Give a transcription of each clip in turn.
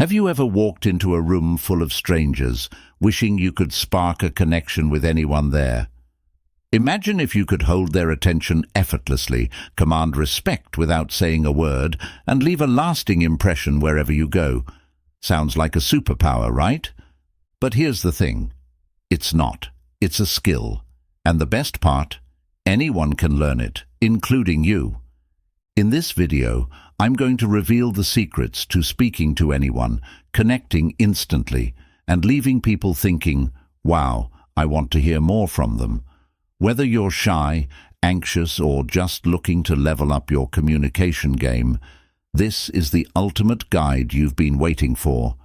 Have you ever walked into a room full of strangers, wishing you could spark a connection with anyone there? Imagine if you could hold their attention effortlessly, command respect without saying a word, and leave a lasting impression wherever you go. Sounds like a superpower, right? But here's the thing. It's not. It's a skill. And the best part, anyone can learn it, including you. In this video, I'm going to reveal the secrets to speaking to anyone, connecting instantly, and leaving people thinking, wow, I want to hear more from them. Whether you're shy, anxious, or just looking to level up your communication game, this is the ultimate guide you've been waiting for.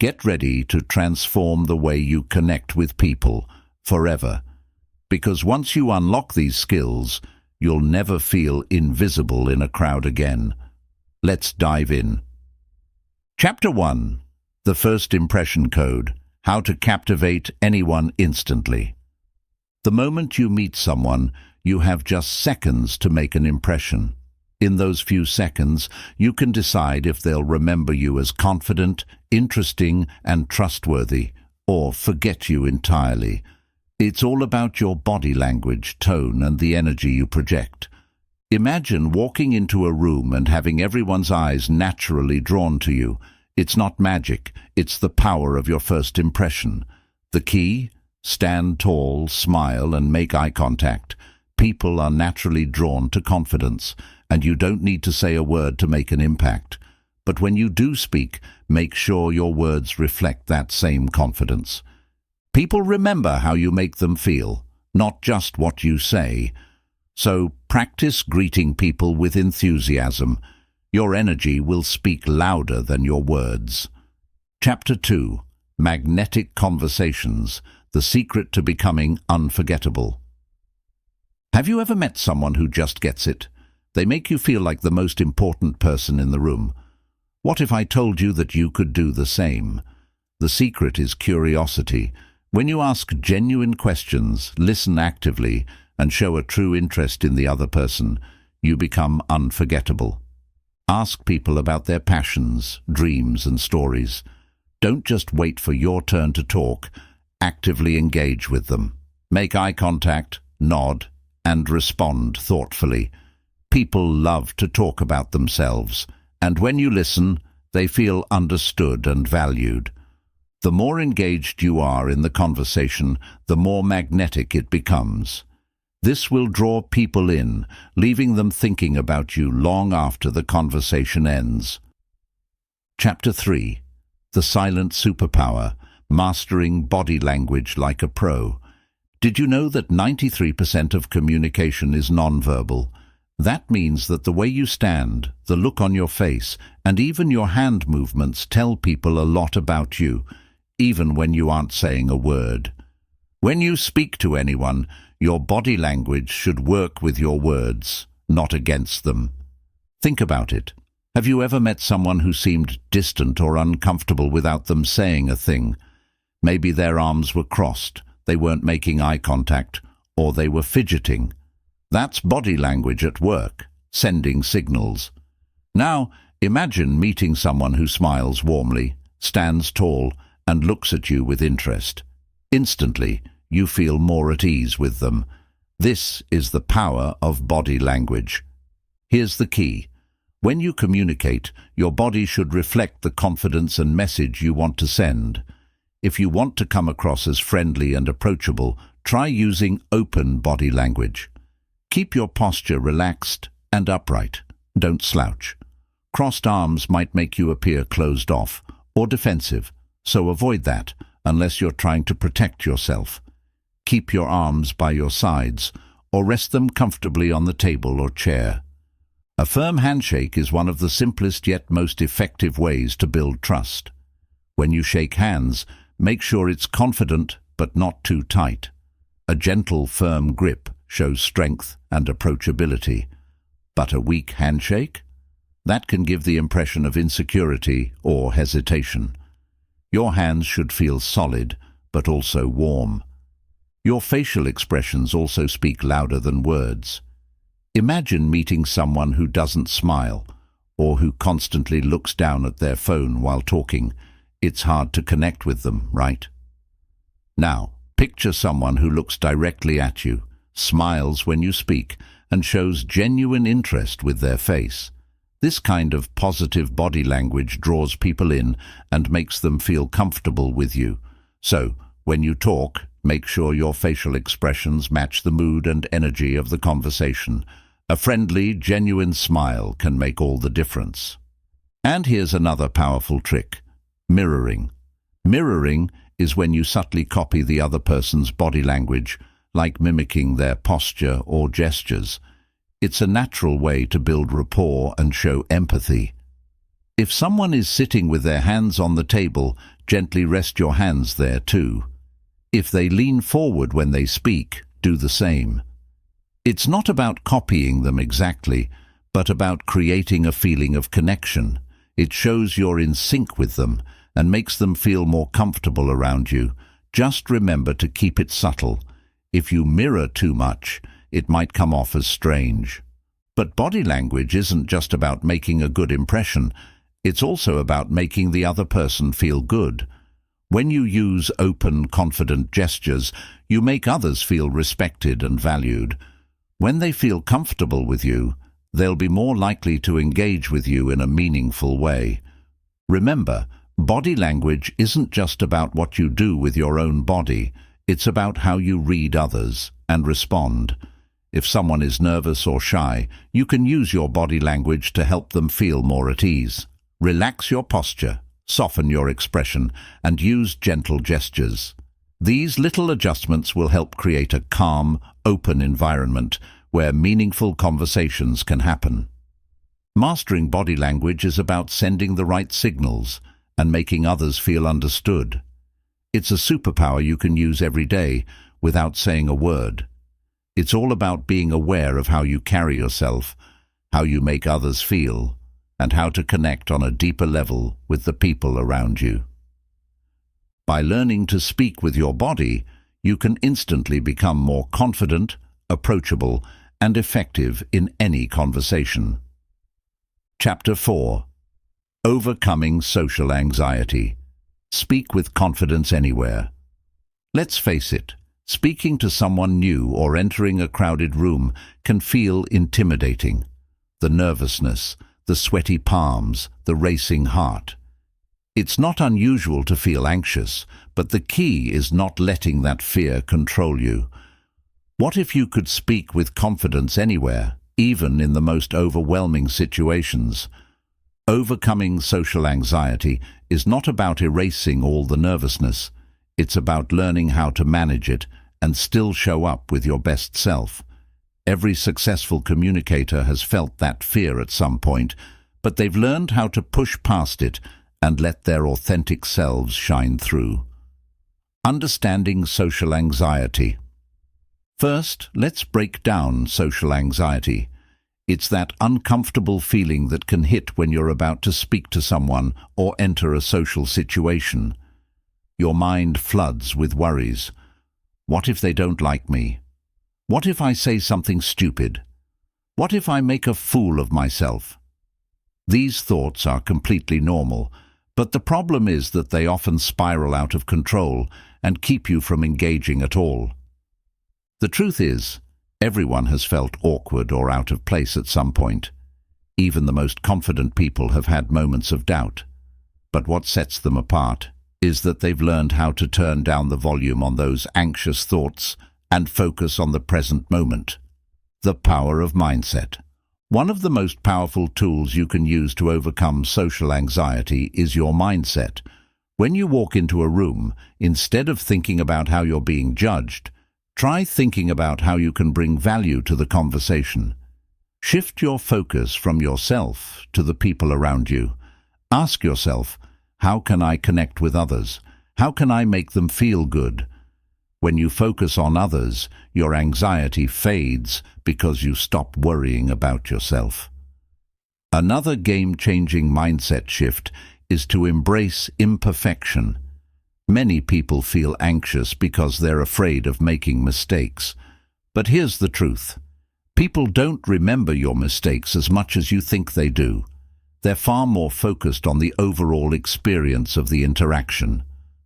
Get ready to transform the way you connect with people forever. Because once you unlock these skills, you'll never feel invisible in a crowd again. Let's dive in. Chapter 1. The First Impression Code. How to captivate anyone instantly. The moment you meet someone, you have just seconds to make an impression. In those few seconds, you can decide if they'll remember you as confident, interesting, and trustworthy, or forget you entirely. It's all about your body language, tone, and the energy you project. Imagine walking into a room and having everyone's eyes naturally drawn to you. It's not magic, it's the power of your first impression. The key? Stand tall, smile, and make eye contact. People are naturally drawn to confidence, and you don't need to say a word to make an impact. But when you do speak, make sure your words reflect that same confidence. People remember how you make them feel, not just what you say. So practice greeting people with enthusiasm. Your energy will speak louder than your words. Chapter 2. Magnetic Conversations. The secret to becoming unforgettable. Have you ever met someone who just gets it? They make you feel like the most important person in the room. What if I told you that you could do the same? The secret is curiosity. When you ask genuine questions, listen actively, and show a true interest in the other person, you become unforgettable. Ask people about their passions, dreams, and stories. Don't just wait for your turn to talk. Actively engage with them. Make eye contact, nod, and respond thoughtfully. People love to talk about themselves, and when you listen, they feel understood and valued. The more engaged you are in the conversation, the more magnetic it becomes. This will draw people in, leaving them thinking about you long after the conversation ends. Chapter 3. The Silent Superpower. Mastering Body Language Like a Pro. Did you know that 93% of communication is nonverbal? That means that the way you stand, the look on your face, and even your hand movements tell people a lot about you, even when you aren't saying a word. When you speak to anyone, your body language should work with your words, not against them. Think about it. Have you ever met someone who seemed distant or uncomfortable without them saying a thing? Maybe their arms were crossed, they weren't making eye contact, or they were fidgeting. That's body language at work, sending signals. Now, imagine meeting someone who smiles warmly, stands tall, and looks at you with interest. Instantly, you feel more at ease with them. This is the power of body language. Here's the key. When you communicate, your body should reflect the confidence and message you want to send. If you want to come across as friendly and approachable, try using open body language. Keep your posture relaxed and upright. Don't slouch. Crossed arms might make you appear closed off or defensive, so avoid that unless you're trying to protect yourself. Keep your arms by your sides or rest them comfortably on the table or chair. A firm handshake is one of the simplest yet most effective ways to build trust. When you shake hands, make sure it's confident but not too tight. A gentle, firm grip shows strength and approachability. But a weak handshake? That can give the impression of insecurity or hesitation. Your hands should feel solid, but also warm. Your facial expressions also speak louder than words. Imagine meeting someone who doesn't smile, or who constantly looks down at their phone while talking. It's hard to connect with them, right? Now, picture someone who looks directly at you, smiles when you speak, and shows genuine interest with their face. This kind of positive body language draws people in and makes them feel comfortable with you. So, when you talk, make sure your facial expressions match the mood and energy of the conversation. A friendly, genuine smile can make all the difference. And here's another powerful trick: mirroring. Mirroring is when you subtly copy the other person's body language, like mimicking their posture or gestures. It's a natural way to build rapport and show empathy. If someone is sitting with their hands on the table, gently rest your hands there too. If they lean forward when they speak, do the same. It's not about copying them exactly, but about creating a feeling of connection. It shows you're in sync with them and makes them feel more comfortable around you. Just remember to keep it subtle. If you mirror too much, it might come off as strange. But body language isn't just about making a good impression. It's also about making the other person feel good. When you use open, confident gestures, you make others feel respected and valued. When they feel comfortable with you, they'll be more likely to engage with you in a meaningful way. Remember, body language isn't just about what you do with your own body. It's about how you read others and respond. If someone is nervous or shy, you can use your body language to help them feel more at ease. Relax your posture, soften your expression, and use gentle gestures. These little adjustments will help create a calm, open environment where meaningful conversations can happen. Mastering body language is about sending the right signals and making others feel understood. It's a superpower you can use every day without saying a word. It's all about being aware of how you carry yourself, how you make others feel, and how to connect on a deeper level with the people around you. By learning to speak with your body, you can instantly become more confident, approachable, and effective in any conversation. Chapter 4. Overcoming Social Anxiety. Speak with confidence anywhere. Let's face it, speaking to someone new or entering a crowded room can feel intimidating. The nervousness, the sweaty palms, the racing heart. It's not unusual to feel anxious, but the key is not letting that fear control you. What if you could speak with confidence anywhere, even in the most overwhelming situations? Overcoming social anxiety is not about erasing all the nervousness. It's about learning how to manage it and still show up with your best self. Every successful communicator has felt that fear at some point, but they've learned how to push past it and let their authentic selves shine through. Understanding social anxiety. First, let's break down social anxiety. It's that uncomfortable feeling that can hit when you're about to speak to someone or enter a social situation. Your mind floods with worries. What if they don't like me? What if I say something stupid? What if I make a fool of myself? These thoughts are completely normal, but the problem is that they often spiral out of control and keep you from engaging at all. The truth is, everyone has felt awkward or out of place at some point. Even the most confident people have had moments of doubt. But what sets them apart is that they've learned how to turn down the volume on those anxious thoughts and focus on the present moment. The power of mindset. One of the most powerful tools you can use to overcome social anxiety is your mindset. When you walk into a room, instead of thinking about how you're being judged, try thinking about how you can bring value to the conversation. Shift your focus from yourself to the people around you. Ask yourself, how can I connect with others? How can I make them feel good? When you focus on others, your anxiety fades because you stop worrying about yourself. Another game-changing mindset shift is to embrace imperfection. Many people feel anxious because they're afraid of making mistakes. But here's the truth. People don't remember your mistakes as much as you think they do. They're far more focused on the overall experience of the interaction.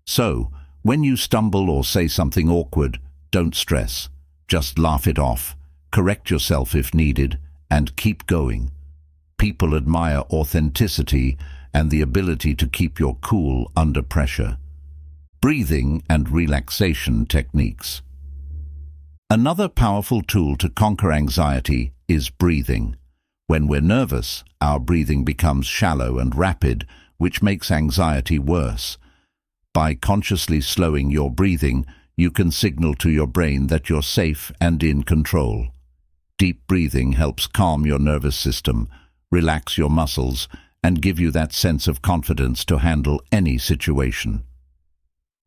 So, when you stumble or say something awkward, don't stress. Just laugh it off, correct yourself if needed, and keep going. People admire authenticity and the ability to keep your cool under pressure. Breathing and relaxation techniques. Another powerful tool to conquer anxiety is breathing. When we're nervous, our breathing becomes shallow and rapid, which makes anxiety worse. By consciously slowing your breathing, you can signal to your brain that you're safe and in control. Deep breathing helps calm your nervous system, relax your muscles, and give you that sense of confidence to handle any situation.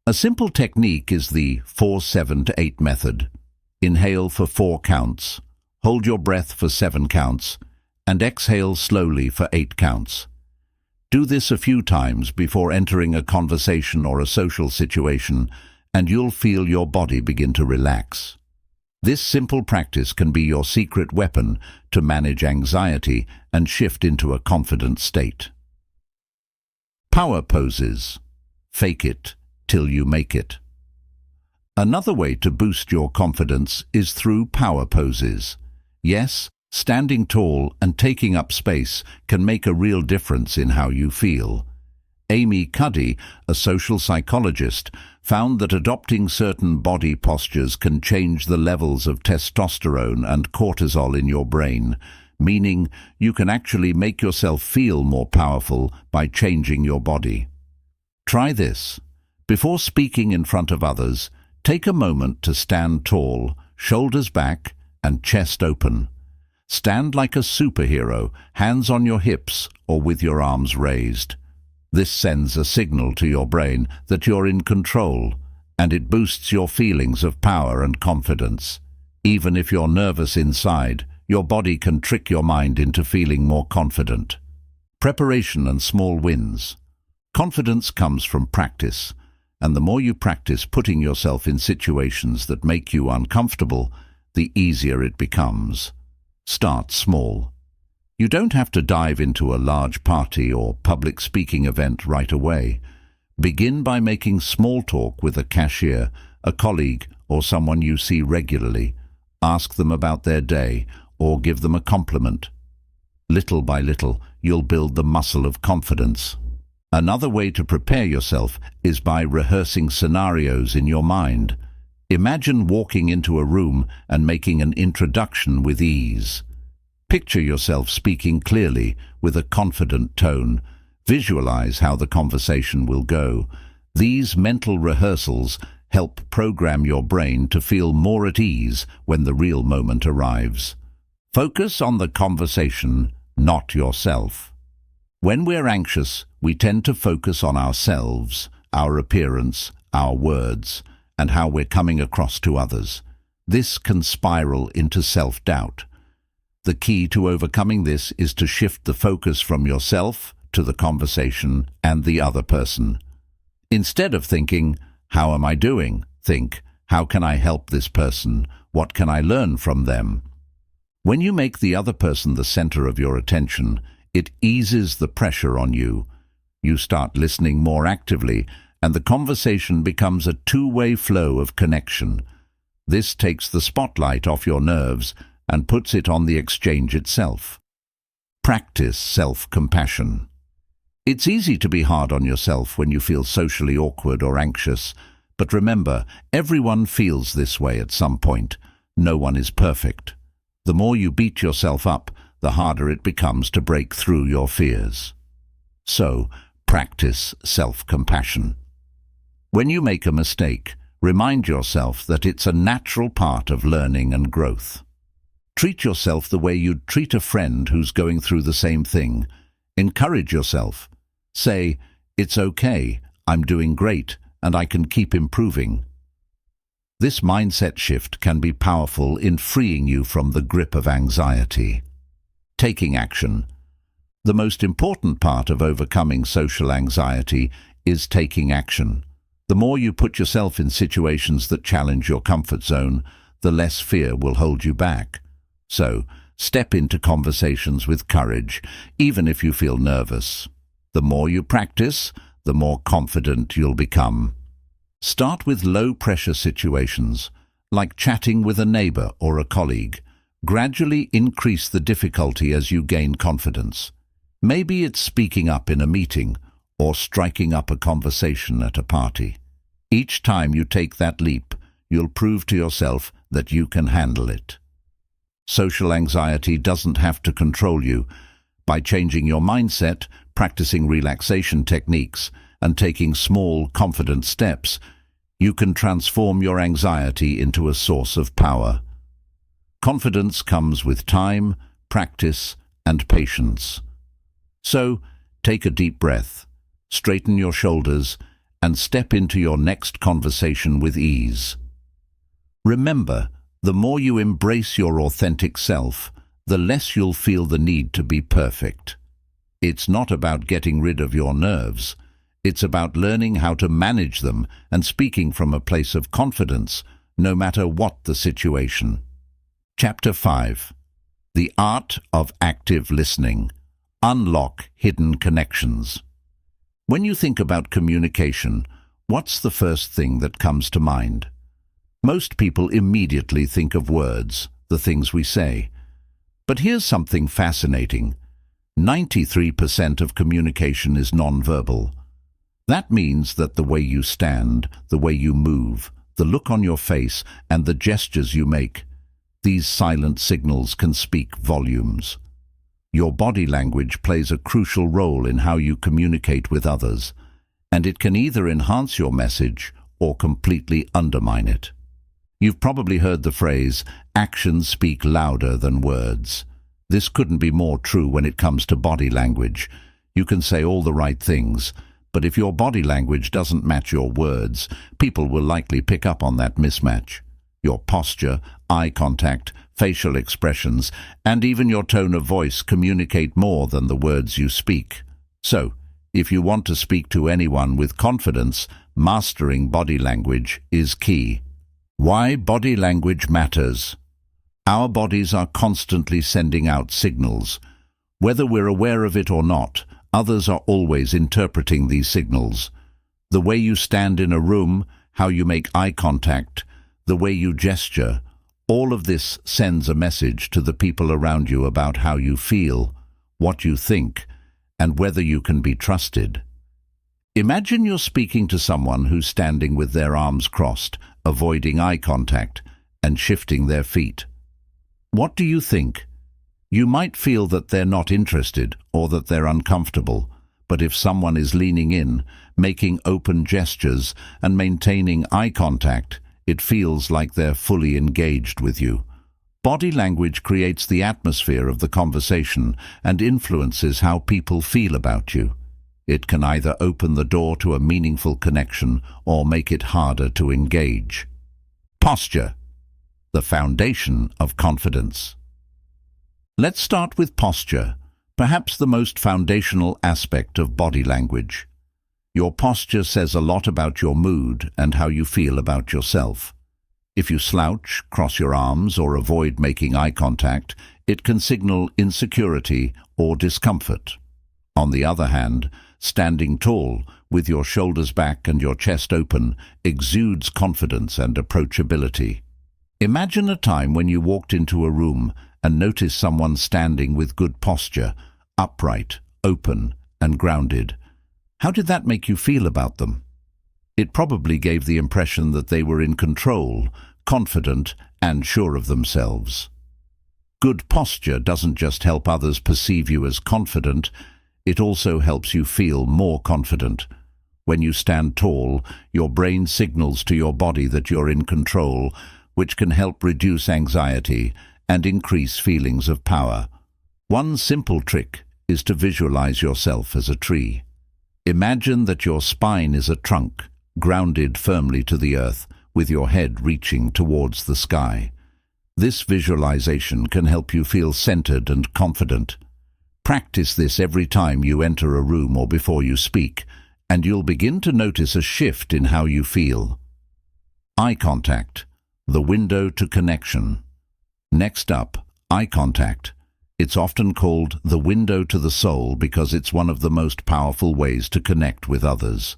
A simple technique is the 4-7-8 method. Inhale for 4 counts, hold your breath for 7 counts, and exhale slowly for 8 counts. Do this a few times before entering a conversation or a social situation, and you'll feel your body begin to relax. This simple practice can be your secret weapon to manage anxiety and shift into a confident state. Power poses. Fake it till you make it. Another way to boost your confidence is through power poses. Yes, standing tall and taking up space can make a real difference in how you feel. Amy Cuddy, a social psychologist, found that adopting certain body postures can change the levels of testosterone and cortisol in your brain, meaning you can actually make yourself feel more powerful by changing your body. Try this. Before speaking in front of others, take a moment to stand tall, shoulders back, and chest open. Stand like a superhero, hands on your hips or with your arms raised. This sends a signal to your brain that you're in control, and it boosts your feelings of power and confidence. Even if you're nervous inside, your body can trick your mind into feeling more confident. Preparation and small wins. Confidence comes from practice, and the more you practice putting yourself in situations that make you uncomfortable, the easier it becomes. Start small. You don't have to dive into a large party or public speaking event right away. Begin by making small talk with a cashier, a colleague, or someone you see regularly. Ask them about their day or give them a compliment. Little by little, you'll build the muscle of confidence. Another way to prepare yourself is by rehearsing scenarios in your mind. Imagine walking into a room and making an introduction with ease. Picture yourself speaking clearly with a confident tone. Visualize how the conversation will go. These mental rehearsals help program your brain to feel more at ease when the real moment arrives. Focus on the conversation, not yourself. When we're anxious, we tend to focus on ourselves, our appearance, our words, and how we're coming across to others. This can spiral into self-doubt. The key to overcoming this is to shift the focus from yourself to the conversation and the other person. Instead of thinking, "How am I doing?" think, "How can I help this person? What can I learn from them?" When you make the other person the center of your attention, it eases the pressure on you. You start listening more actively, and the conversation becomes a two-way flow of connection. This takes the spotlight off your nerves and puts it on the exchange itself. Practice self-compassion. It's easy to be hard on yourself when you feel socially awkward or anxious, but remember, everyone feels this way at some point. No one is perfect. The more you beat yourself up, the harder it becomes to break through your fears. So, practice self-compassion. When you make a mistake, remind yourself that it's a natural part of learning and growth. Treat yourself the way you'd treat a friend who's going through the same thing. Encourage yourself. Say, "It's okay, I'm doing great, and I can keep improving." This mindset shift can be powerful in freeing you from the grip of anxiety. Taking action. The most important part of overcoming social anxiety is taking action. The more you put yourself in situations that challenge your comfort zone, the less fear will hold you back. So, Step into conversations with courage, even if you feel nervous. The more you practice, the more confident you'll become. Start with low-pressure situations, like chatting with a neighbor or a colleague. Gradually increase the difficulty as you gain confidence. Maybe it's speaking up in a meeting or striking up a conversation at a party. Each time you take that leap, you'll prove to yourself that you can handle it. Social anxiety doesn't have to control you. By changing your mindset, practicing relaxation techniques, and taking small, confident steps, you can transform your anxiety into a source of power. Confidence comes with time, practice, and patience. So, take a deep breath, straighten your shoulders, and step into your next conversation with ease. Remember, the more you embrace your authentic self, the less you'll feel the need to be perfect. It's not about getting rid of your nerves. It's about learning how to manage them and speaking from a place of confidence, no matter what the situation. Chapter 5. The Art of Active Listening. Unlock Hidden Connections. When you think about communication, what's the first thing that comes to mind? Most people immediately think of words, the things we say. But here's something fascinating. 93% of communication is nonverbal. That means that the way you stand, the way you move, the look on your face, and the gestures you make, these silent signals can speak volumes. Your body language plays a crucial role in how you communicate with others, and it can either enhance your message or completely undermine it. You've probably heard the phrase, "Actions speak louder than words." This couldn't be more true when it comes to body language. You can say all the right things, but if your body language doesn't match your words, people will likely pick up on that mismatch. Your posture, eye contact, facial expressions, and even your tone of voice communicate more than the words you speak. So, if you want to speak to anyone with confidence, mastering body language is key. Why body language matters. Our bodies are constantly sending out signals. Whether we're aware of it or not, others are always interpreting these signals. The way you stand in a room, how you make eye contact, the way you gesture, all of this sends a message to the people around you about how you feel, what you think, and whether you can be trusted. Imagine you're speaking to someone who's standing with their arms crossed, avoiding eye contact, and shifting their feet. What do you think? You might feel that they're not interested or that they're uncomfortable, but if someone is leaning in, making open gestures, and maintaining eye contact, it feels like they're fully engaged with you. Body language creates the atmosphere of the conversation and influences how people feel about you. It can either open the door to a meaningful connection or make it harder to engage. Posture, the foundation of confidence. Let's start with posture, perhaps the most foundational aspect of body language. Your posture says a lot about your mood and how you feel about yourself. If you slouch, cross your arms, or avoid making eye contact, it can signal insecurity or discomfort. On the other hand, standing tall, with your shoulders back and your chest open, exudes confidence and approachability. Imagine a time when you walked into a room and noticed someone standing with good posture, upright, open, and grounded. How did that make you feel about them? It probably gave the impression that they were in control, confident, and sure of themselves. Good posture doesn't just help others perceive you as confident, it also helps you feel more confident. When you stand tall, your brain signals to your body that you're in control, which can help reduce anxiety and increase feelings of power. One simple trick is to visualize yourself as a tree. Imagine that your spine is a trunk, grounded firmly to the earth, with your head reaching towards the sky. This visualization can help you feel centered and confident. Practice this every time you enter a room or before you speak, and you'll begin to notice a shift in how you feel. Eye contact, the window to connection. Next up, Eye contact. It's often called the window to the soul because it's one of the most powerful ways to connect with others.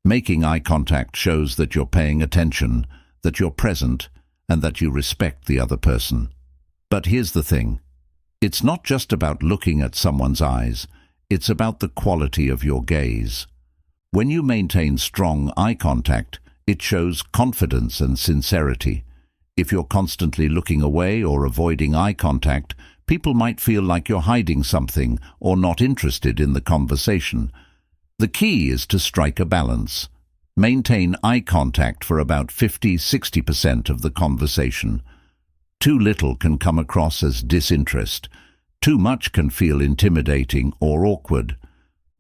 Making eye contact shows that you're paying attention, that you're present, and that you respect the other person. But here's the thing. It's not just about looking at someone's eyes. It's about the quality of your gaze. When you maintain strong eye contact, it shows confidence and sincerity. If you're constantly looking away or avoiding eye contact, people might feel like you're hiding something or not interested in the conversation. The key is to strike a balance. Maintain eye contact for about 50–60% of the conversation. Too little can come across as disinterest. Too much can feel intimidating or awkward.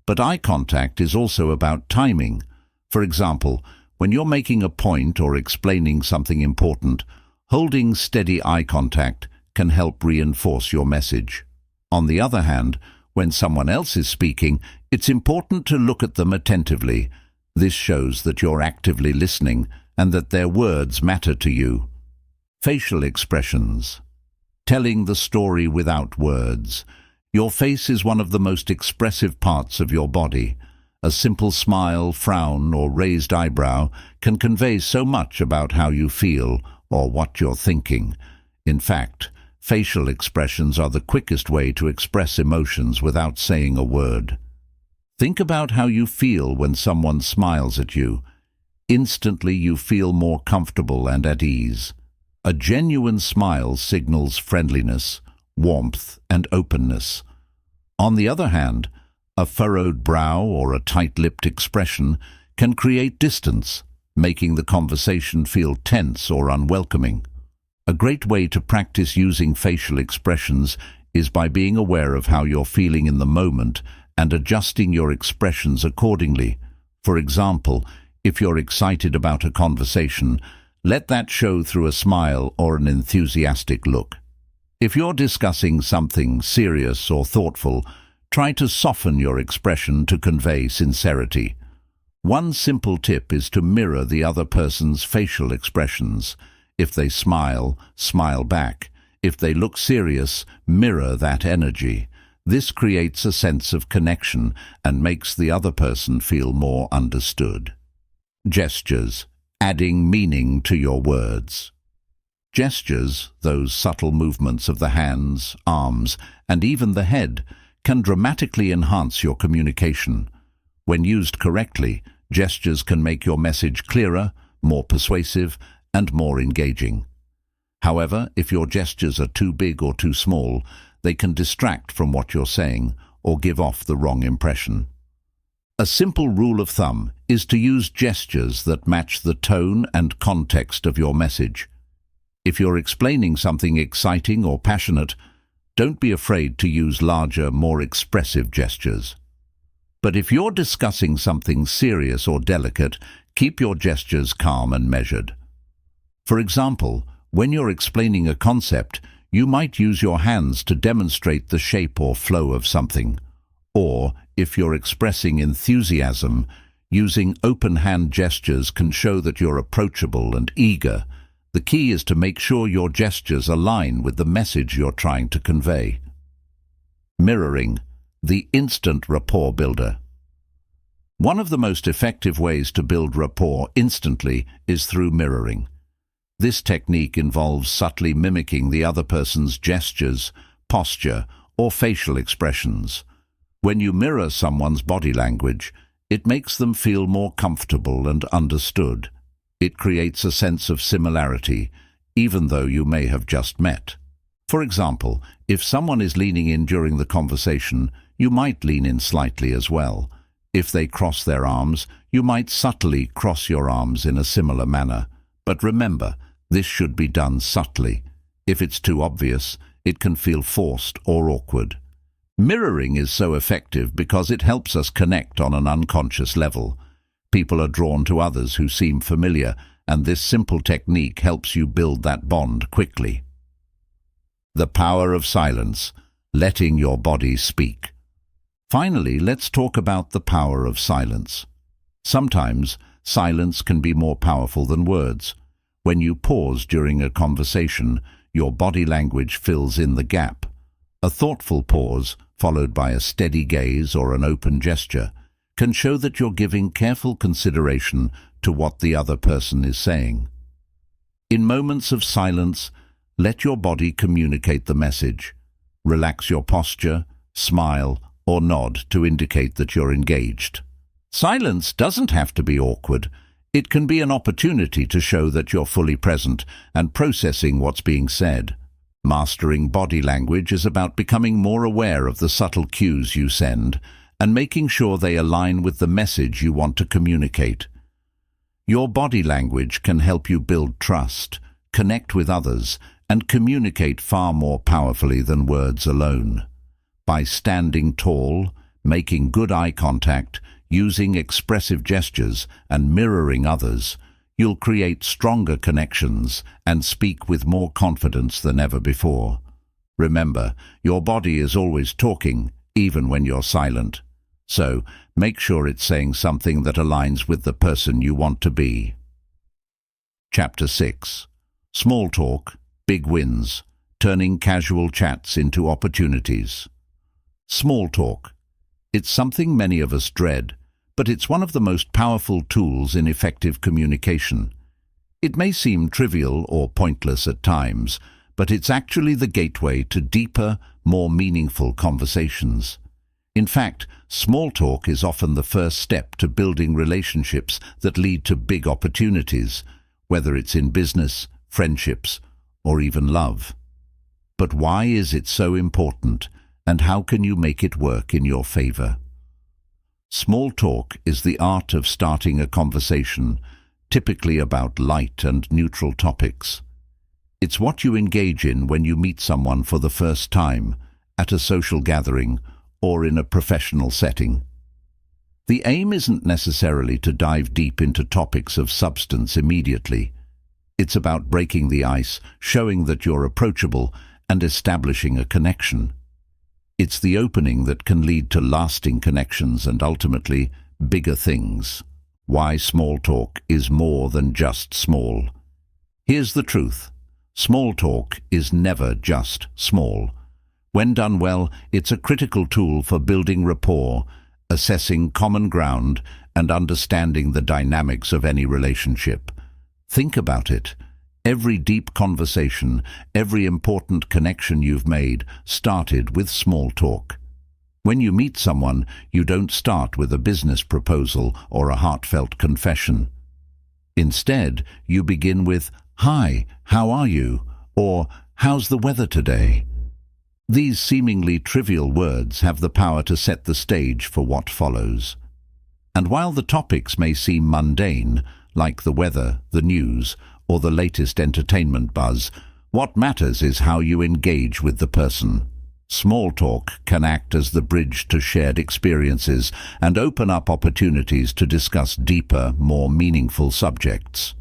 But eye contact is also about timing. For example, when you're making a point or explaining something important, holding steady eye contact can help reinforce your message. On the other hand, when someone else is speaking, it's important to look at them attentively. This shows that you're actively listening and that their words matter to you. Facial expressions. Telling the story without words. Your face is one of the most expressive parts of your body. A simple smile, frown, or raised eyebrow can convey so much about how you feel or what you're thinking. In fact, facial expressions are the quickest way to express emotions without saying a word. Think about how you feel when someone smiles at you. Instantly you feel more comfortable and at ease. A genuine smile signals friendliness, warmth, and openness. On the other hand, a furrowed brow or a tight-lipped expression can create distance, making the conversation feel tense or unwelcoming. A great way to practice using facial expressions is by being aware of how you're feeling in the moment and adjusting your expressions accordingly. For example, if you're excited about a conversation, let that show through a smile or an enthusiastic look. If you're discussing something serious or thoughtful, try to soften your expression to convey sincerity. One simple tip is to mirror the other person's facial expressions. If they smile, smile back. If they look serious, mirror that energy. This creates a sense of connection and makes the other person feel more understood. Gestures. Adding meaning to your words. Gestures, those subtle movements of the hands, arms, and even the head, can dramatically enhance your communication. When used correctly, gestures can make your message clearer, more persuasive, and more engaging. However, if your gestures are too big or too small, they can distract from what you're saying or give off the wrong impression. A simple rule of thumb is to use gestures that match the tone and context of your message. If you're explaining something exciting or passionate, don't be afraid to use larger, more expressive gestures. But if you're discussing something serious or delicate, keep your gestures calm and measured. For example, when you're explaining a concept, you might use your hands to demonstrate the shape or flow of something. Or, if you're expressing enthusiasm, using open hand gestures can show that you're approachable and eager. The key is to make sure your gestures align with the message you're trying to convey. Mirroring, the instant rapport builder. One of the most effective ways to build rapport instantly is through mirroring. This technique involves subtly mimicking the other person's gestures, posture, or facial expressions. When you mirror someone's body language, it makes them feel more comfortable and understood. It creates a sense of similarity, even though you may have just met. For example, if someone is leaning in during the conversation, you might lean in slightly as well. If they cross their arms, you might subtly cross your arms in a similar manner. But remember, this should be done subtly. If it's too obvious, it can feel forced or awkward. Mirroring is so effective because it helps us connect on an unconscious level. People are drawn to others who seem familiar, and this simple technique helps you build that bond quickly. The power of silence, letting your body speak. Finally, let's talk about the power of silence. Sometimes, silence can be more powerful than words. When you pause during a conversation, your body language fills in the gap. A thoughtful pause, followed by a steady gaze or an open gesture, can show that you're giving careful consideration to what the other person is saying. In moments of silence, let your body communicate the message. Relax your posture, smile, or nod to indicate that you're engaged. Silence doesn't have to be awkward. It can be an opportunity to show that you're fully present and processing what's being said. Mastering body language is about becoming more aware of the subtle cues you send and making sure they align with the message you want to communicate. Your body language can help you build trust, connect with others, and communicate far more powerfully than words alone. By standing tall, making good eye contact, using expressive gestures, and mirroring others, you'll create stronger connections and speak with more confidence than ever before. Remember, your body is always talking, even when you're silent. So, make sure it's saying something that aligns with the person you want to be. Chapter 6. Small talk, big wins, turning casual chats into opportunities. Small talk. It's something many of us dread, but it's one of the most powerful tools in effective communication. It may seem trivial or pointless at times, but it's actually the gateway to deeper, more meaningful conversations. In fact, small talk is often the first step to building relationships that lead to big opportunities, whether it's in business, friendships, or even love. But why is it so important, and how can you make it work in your favor? Small talk is the art of starting a conversation, typically about light and neutral topics. It's what you engage in when you meet someone for the first time, at a social gathering, or in a professional setting. The aim isn't necessarily to dive deep into topics of substance immediately. It's about breaking the ice, showing that you're approachable, and establishing a connection. It's the opening that can lead to lasting connections and ultimately bigger things. Why small talk is more than just small. Here's the truth. Small talk is never just small. When done well, it's a critical tool for building rapport, assessing common ground, and understanding the dynamics of any relationship. Think about it. Every deep conversation, every important connection you've made started with small talk. When you meet someone, you don't start with a business proposal or a heartfelt confession. Instead, you begin with, "Hi, how are you?" or "How's the weather today?" These seemingly trivial words have the power to set the stage for what follows. And while the topics may seem mundane, like the weather, the news, or the latest entertainment buzz, what matters is how you engage with the person. Small talk can act as the bridge to shared experiences and open up opportunities to discuss deeper, more meaningful subjects.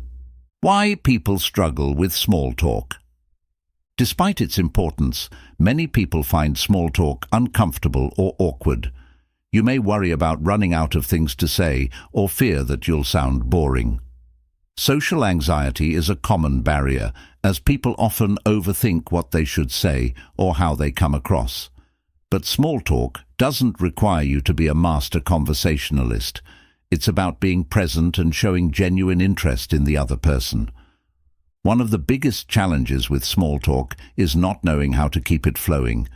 Why people struggle with small talk. Despite its importance, many people find small talk uncomfortable or awkward. You may worry about running out of things to say or fear that you'll sound boring. Social anxiety is a common barrier, as people often overthink what they should say or how they come across. But small talk doesn't require you to be a master conversationalist. It's about being present and showing genuine interest in the other person. One of the biggest challenges with small talk is not knowing how to keep it flowing.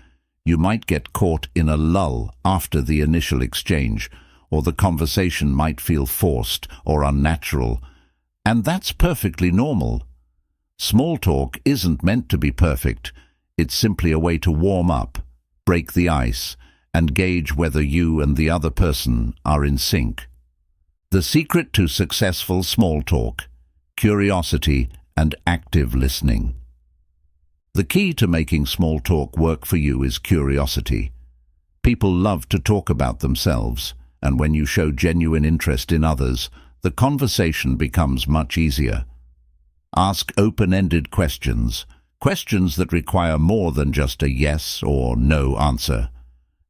You might get caught in a lull after the initial exchange, or the conversation might feel forced or unnatural. And that's perfectly normal. Small talk isn't meant to be perfect. It's simply a way to warm up, break the ice, and gauge whether you and the other person are in sync. The secret to successful small talk: curiosity and active listening. The key to making small talk work for you is curiosity. People love to talk about themselves, and when you show genuine interest in others, the conversation becomes much easier. Ask open-ended questions, questions that require more than just a yes or no answer.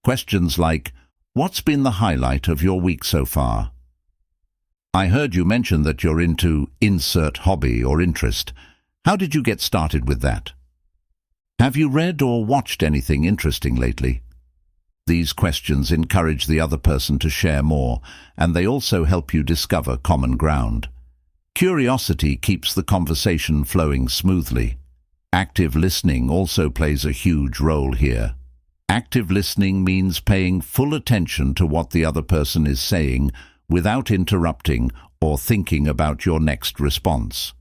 Questions like, "What's been the highlight of your week so far?" "I heard you mention that you're into insert hobby or interest. How did you get started with that?" Have you read or watched anything interesting lately? These questions encourage the other person to share more, and they also help you discover common ground. Curiosity keeps the conversation flowing smoothly. Active listening also plays a huge role here. Active listening means paying full attention to what the other person is saying without interrupting or thinking about your next response.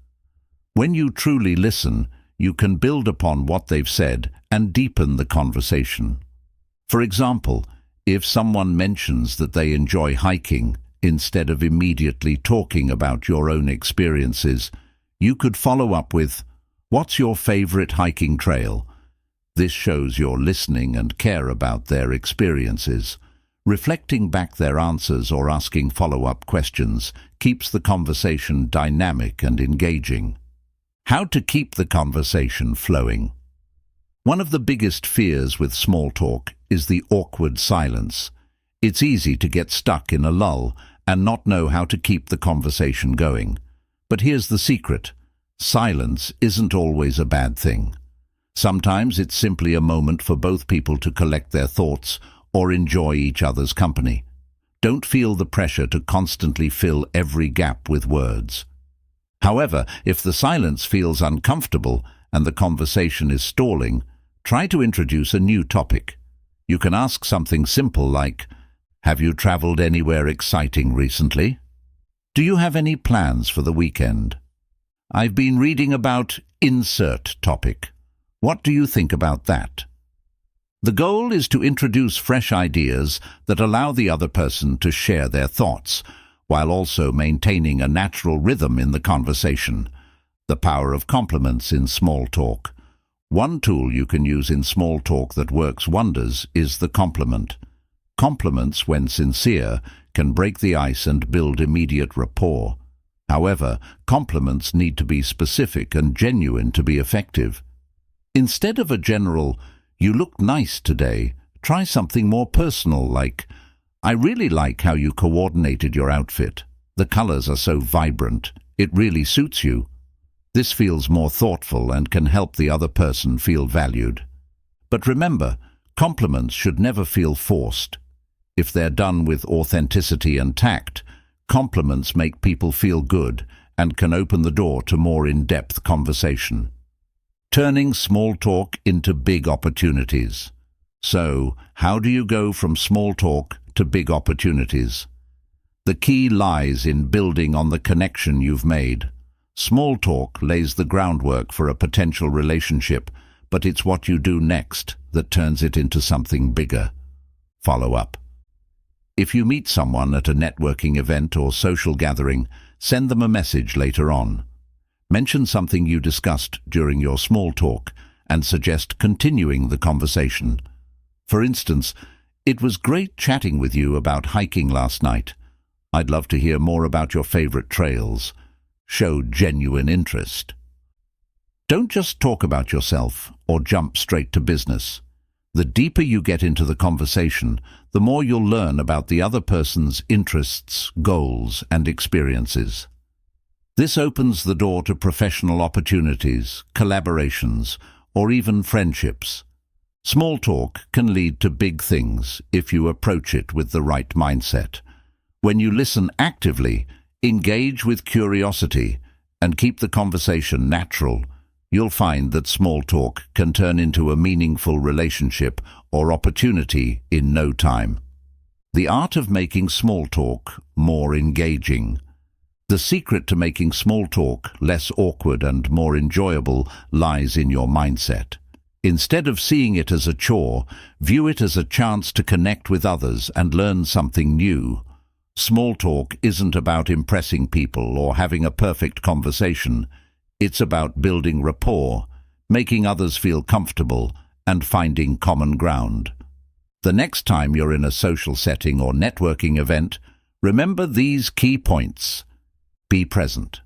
When you truly listen, you can build upon what they've said and deepen the conversation. For example, if someone mentions that they enjoy hiking, instead of immediately talking about your own experiences, you could follow up with, "What's your favorite hiking trail?" This shows you're listening and care about their experiences. Reflecting back their answers or asking follow-up questions keeps the conversation dynamic and engaging. How to keep the conversation flowing? One of the biggest fears with small talk is the awkward silence. It's easy to get stuck in a lull and not know how to keep the conversation going. But here's the secret. Silence isn't always a bad thing. Sometimes it's simply a moment for both people to collect their thoughts or enjoy each other's company. Don't feel the pressure to constantly fill every gap with words. However, if the silence feels uncomfortable and the conversation is stalling, try to introduce a new topic. You can ask something simple like, "Have you traveled anywhere exciting recently? Do you have any plans for the weekend? I've been reading about insert topic. What do you think about that?" The goal is to introduce fresh ideas that allow the other person to share their thoughts, while also maintaining a natural rhythm in the conversation. The power of compliments in small talk. One tool you can use in small talk that works wonders is the compliment. Compliments, when sincere, can break the ice and build immediate rapport. However, compliments need to be specific and genuine to be effective. Instead of a general, "You look nice today," try something more personal like, "I really like how you coordinated your outfit. The colors are so vibrant. It really suits you." This feels more thoughtful and can help the other person feel valued. But remember, compliments should never feel forced. If they're done with authenticity and tact, compliments make people feel good and can open the door to more in-depth conversation. Turning small talk into big opportunities. So, how do you go from small talk to big opportunities? The key lies in building on the connection you've made. Small talk lays the groundwork for a potential relationship, but it's what you do next that turns it into something bigger. Follow up. If you meet someone at a networking event or social gathering, send them a message later on. Mention something you discussed during your small talk and suggest continuing the conversation. For instance, "It was great chatting with you about hiking last night. I'd love to hear more about your favorite trails." Show genuine interest. Don't just talk about yourself or jump straight to business. The deeper you get into the conversation, the more you'll learn about the other person's interests, goals, and experiences. This opens the door to professional opportunities, collaborations, or even friendships. Small talk can lead to big things if you approach it with the right mindset. When you listen actively, engage with curiosity, and keep the conversation natural, you'll find that small talk can turn into a meaningful relationship or opportunity in no time. The art of making small talk more engaging. The secret to making small talk less awkward and more enjoyable lies in your mindset. Instead of seeing it as a chore, view it as a chance to connect with others and learn something new. Small talk isn't about impressing people or having a perfect conversation. It's about building rapport, making others feel comfortable, and finding common ground. The next time you're in a social setting or networking event, remember these key points. Be present.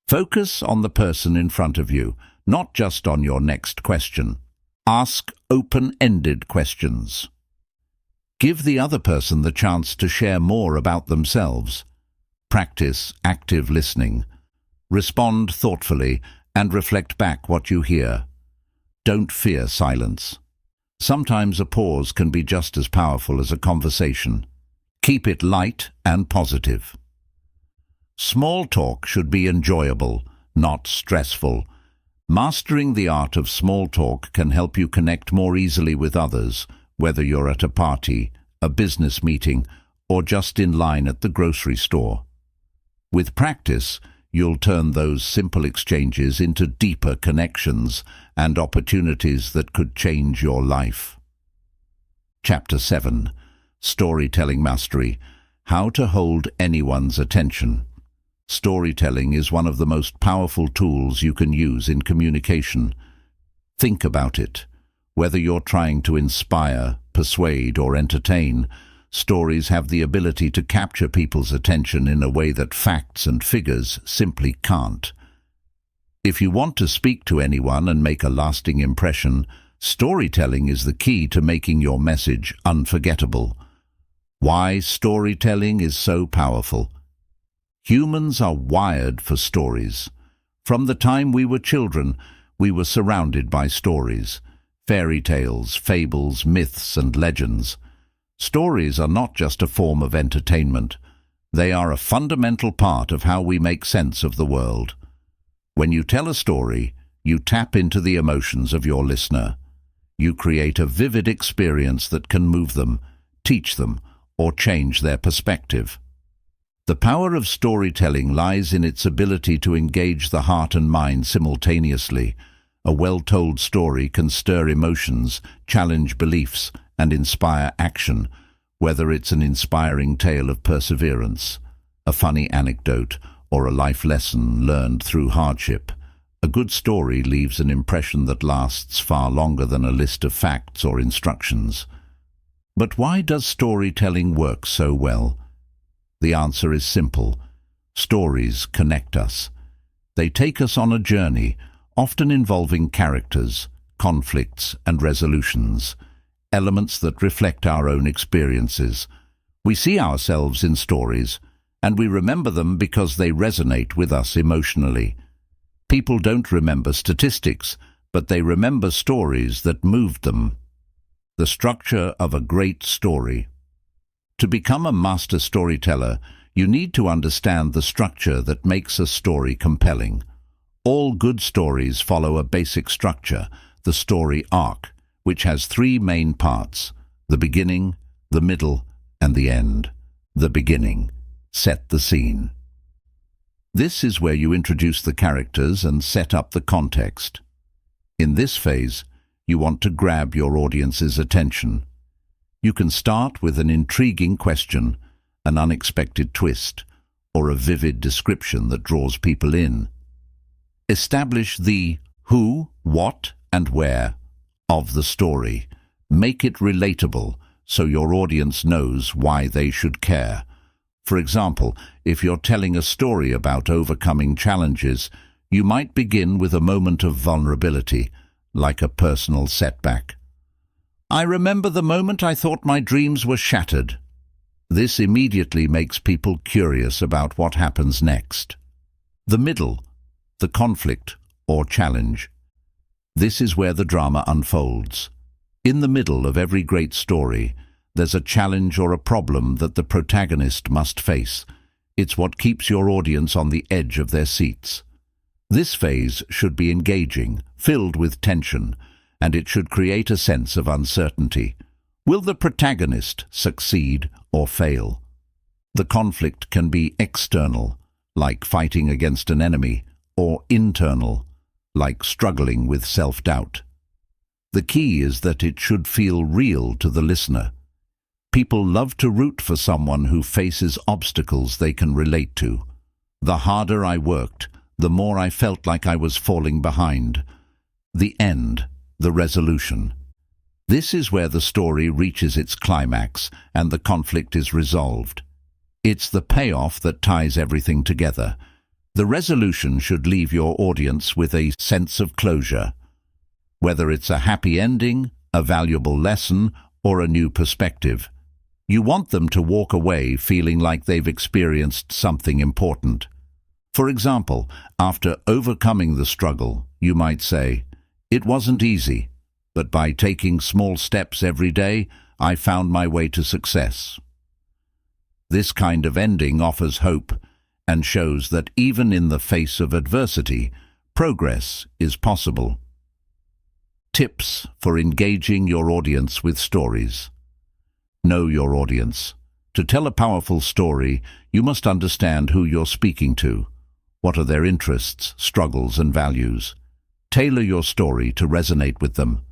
Focus on the person in front of you, not just on your next question. Ask open-ended questions. Give the other person the chance to share more about themselves. Practice active listening. Respond thoughtfully and reflect back what you hear. don't fear silence. Sometimes a pause can be just as powerful as a conversation. Keep it light and positive. Small talk should be enjoyable, not stressful. Mastering the art of small talk can help you connect more easily with others, whether you're at a party, a business meeting, or just in line at the grocery store. With practice, you'll turn those simple exchanges into deeper connections and opportunities that could change your life. Chapter 7. Storytelling Mastery. How to hold anyone's attention. Storytelling is one of the most powerful tools you can use in communication. Think about it. Whether you're trying to inspire, persuade, or entertain, stories have the ability to capture people's attention in a way that facts and figures simply can't. If you want to speak to anyone and make a lasting impression, storytelling is the key to making your message unforgettable. Why storytelling is so powerful? Humans are wired for stories. From the time we were children, we were surrounded by stories. Fairy tales, fables, myths, and legends. Stories are not just a form of entertainment. They are a fundamental part of how we make sense of the world. When you tell a story, you tap into the emotions of your listener. You create a vivid experience that can move them, teach them, or change their perspective. The power of storytelling lies in its ability to engage the heart and mind simultaneously. A well-told story can stir emotions, challenge beliefs, and inspire action, whether it's an inspiring tale of perseverance, a funny anecdote, or a life lesson learned through hardship. A good story leaves an impression that lasts far longer than a list of facts or instructions. But why does storytelling work so well? The answer is simple. Stories connect us. They take us on a journey, often involving characters, conflicts, and resolutions, elements that reflect our own experiences. We see ourselves in stories, and we remember them because they resonate with us emotionally. People don't remember statistics, but they remember stories that moved them. The structure of a great story. To become a master storyteller, you need to understand the structure that makes a story compelling. All good stories follow a basic structure, the story arc, which has three main parts: the beginning, the middle, and the end. The beginning. Set the scene. This is where you introduce the characters and set up the context. In this phase, you want to grab your audience's attention. You can start with an intriguing question, an unexpected twist, or a vivid description that draws people in. Establish the who, what, and where of the story. Make it relatable so your audience knows why they should care. For example, if you're telling a story about overcoming challenges, you might begin with a moment of vulnerability, like a personal setback. I remember the moment I thought my dreams were shattered. This immediately makes people curious about what happens next. The middle, the conflict or challenge. This is where the drama unfolds. In the middle of every great story, there's a challenge or a problem that the protagonist must face. It's what keeps your audience on the edge of their seats. This phase should be engaging, filled with tension, and it should create a sense of uncertainty. Will the protagonist succeed or fail? The conflict can be external, like fighting against an enemy, or internal, like struggling with self-doubt. The key is that it should feel real to the listener. People love to root for someone who faces obstacles they can relate to. The harder I worked, the more I felt like I was falling behind. The end, the resolution. This is where the story reaches its climax and the conflict is resolved. It's the payoff that ties everything together. The resolution should leave your audience with a sense of closure. Whether it's a happy ending, a valuable lesson, or a new perspective, you want them to walk away feeling like they've experienced something important. For example, after overcoming the struggle, you might say, It wasn't easy, but by taking small steps every day, I found my way to success. This kind of ending offers hope and shows that even in the face of adversity, progress is possible. Tips for engaging your audience with stories. Know your audience. To tell a powerful story, you must understand who you're speaking to. What are their interests, struggles, and values? Tailor your story to resonate with them.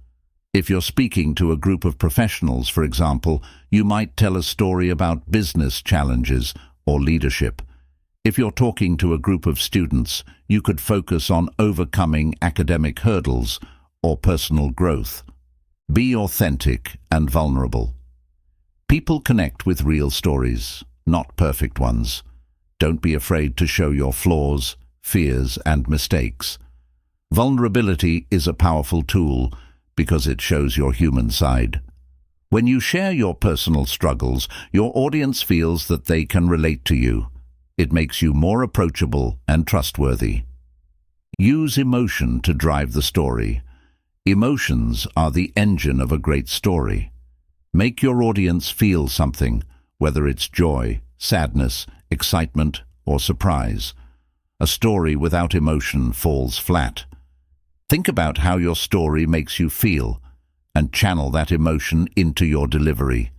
If you're speaking to a group of professionals, for example, you might tell a story about business challenges or leadership. If you're talking to a group of students, you could focus on overcoming academic hurdles or personal growth. Be authentic and vulnerable. People connect with real stories, not perfect ones. Don't be afraid to show your flaws, fears, and mistakes. Vulnerability is a powerful tool because it shows your human side. When you share your personal struggles, your audience feels that they can relate to you. It makes you more approachable and trustworthy. Use emotion to drive the story. Emotions are the engine of a great story. Make your audience feel something, whether it's joy, sadness, excitement, or surprise. A story without emotion falls flat. Think about how your story makes you feel and channel that emotion into your delivery.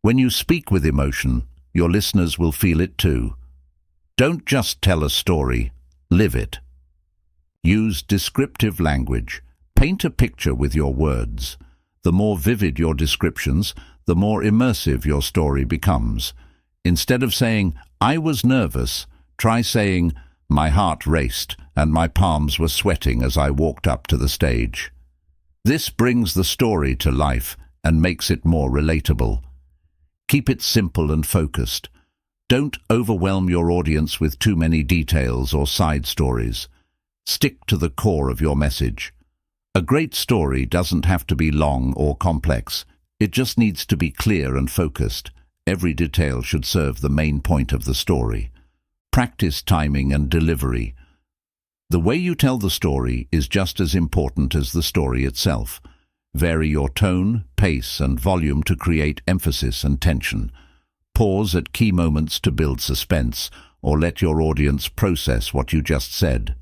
When you speak with emotion, your listeners will feel it too. Don't just tell a story, live it. Use descriptive language. Paint a picture with your words. The more vivid your descriptions, the more immersive your story becomes. Instead of saying, "I was nervous," try saying, "My heart raced and my palms were sweating as I walked up to the stage." This brings the story to life and makes it more relatable. Keep it simple and focused. Don't overwhelm your audience with too many details or side stories. Stick to the core of your message. A great story doesn't have to be long or complex. It just needs to be clear and focused. Every detail should serve the main point of the story. Practice timing and delivery. The way you tell the story is just as important as the story itself. Vary your tone, pace, and volume to create emphasis and tension. Pause at key moments to build suspense, or let your audience process what you just said.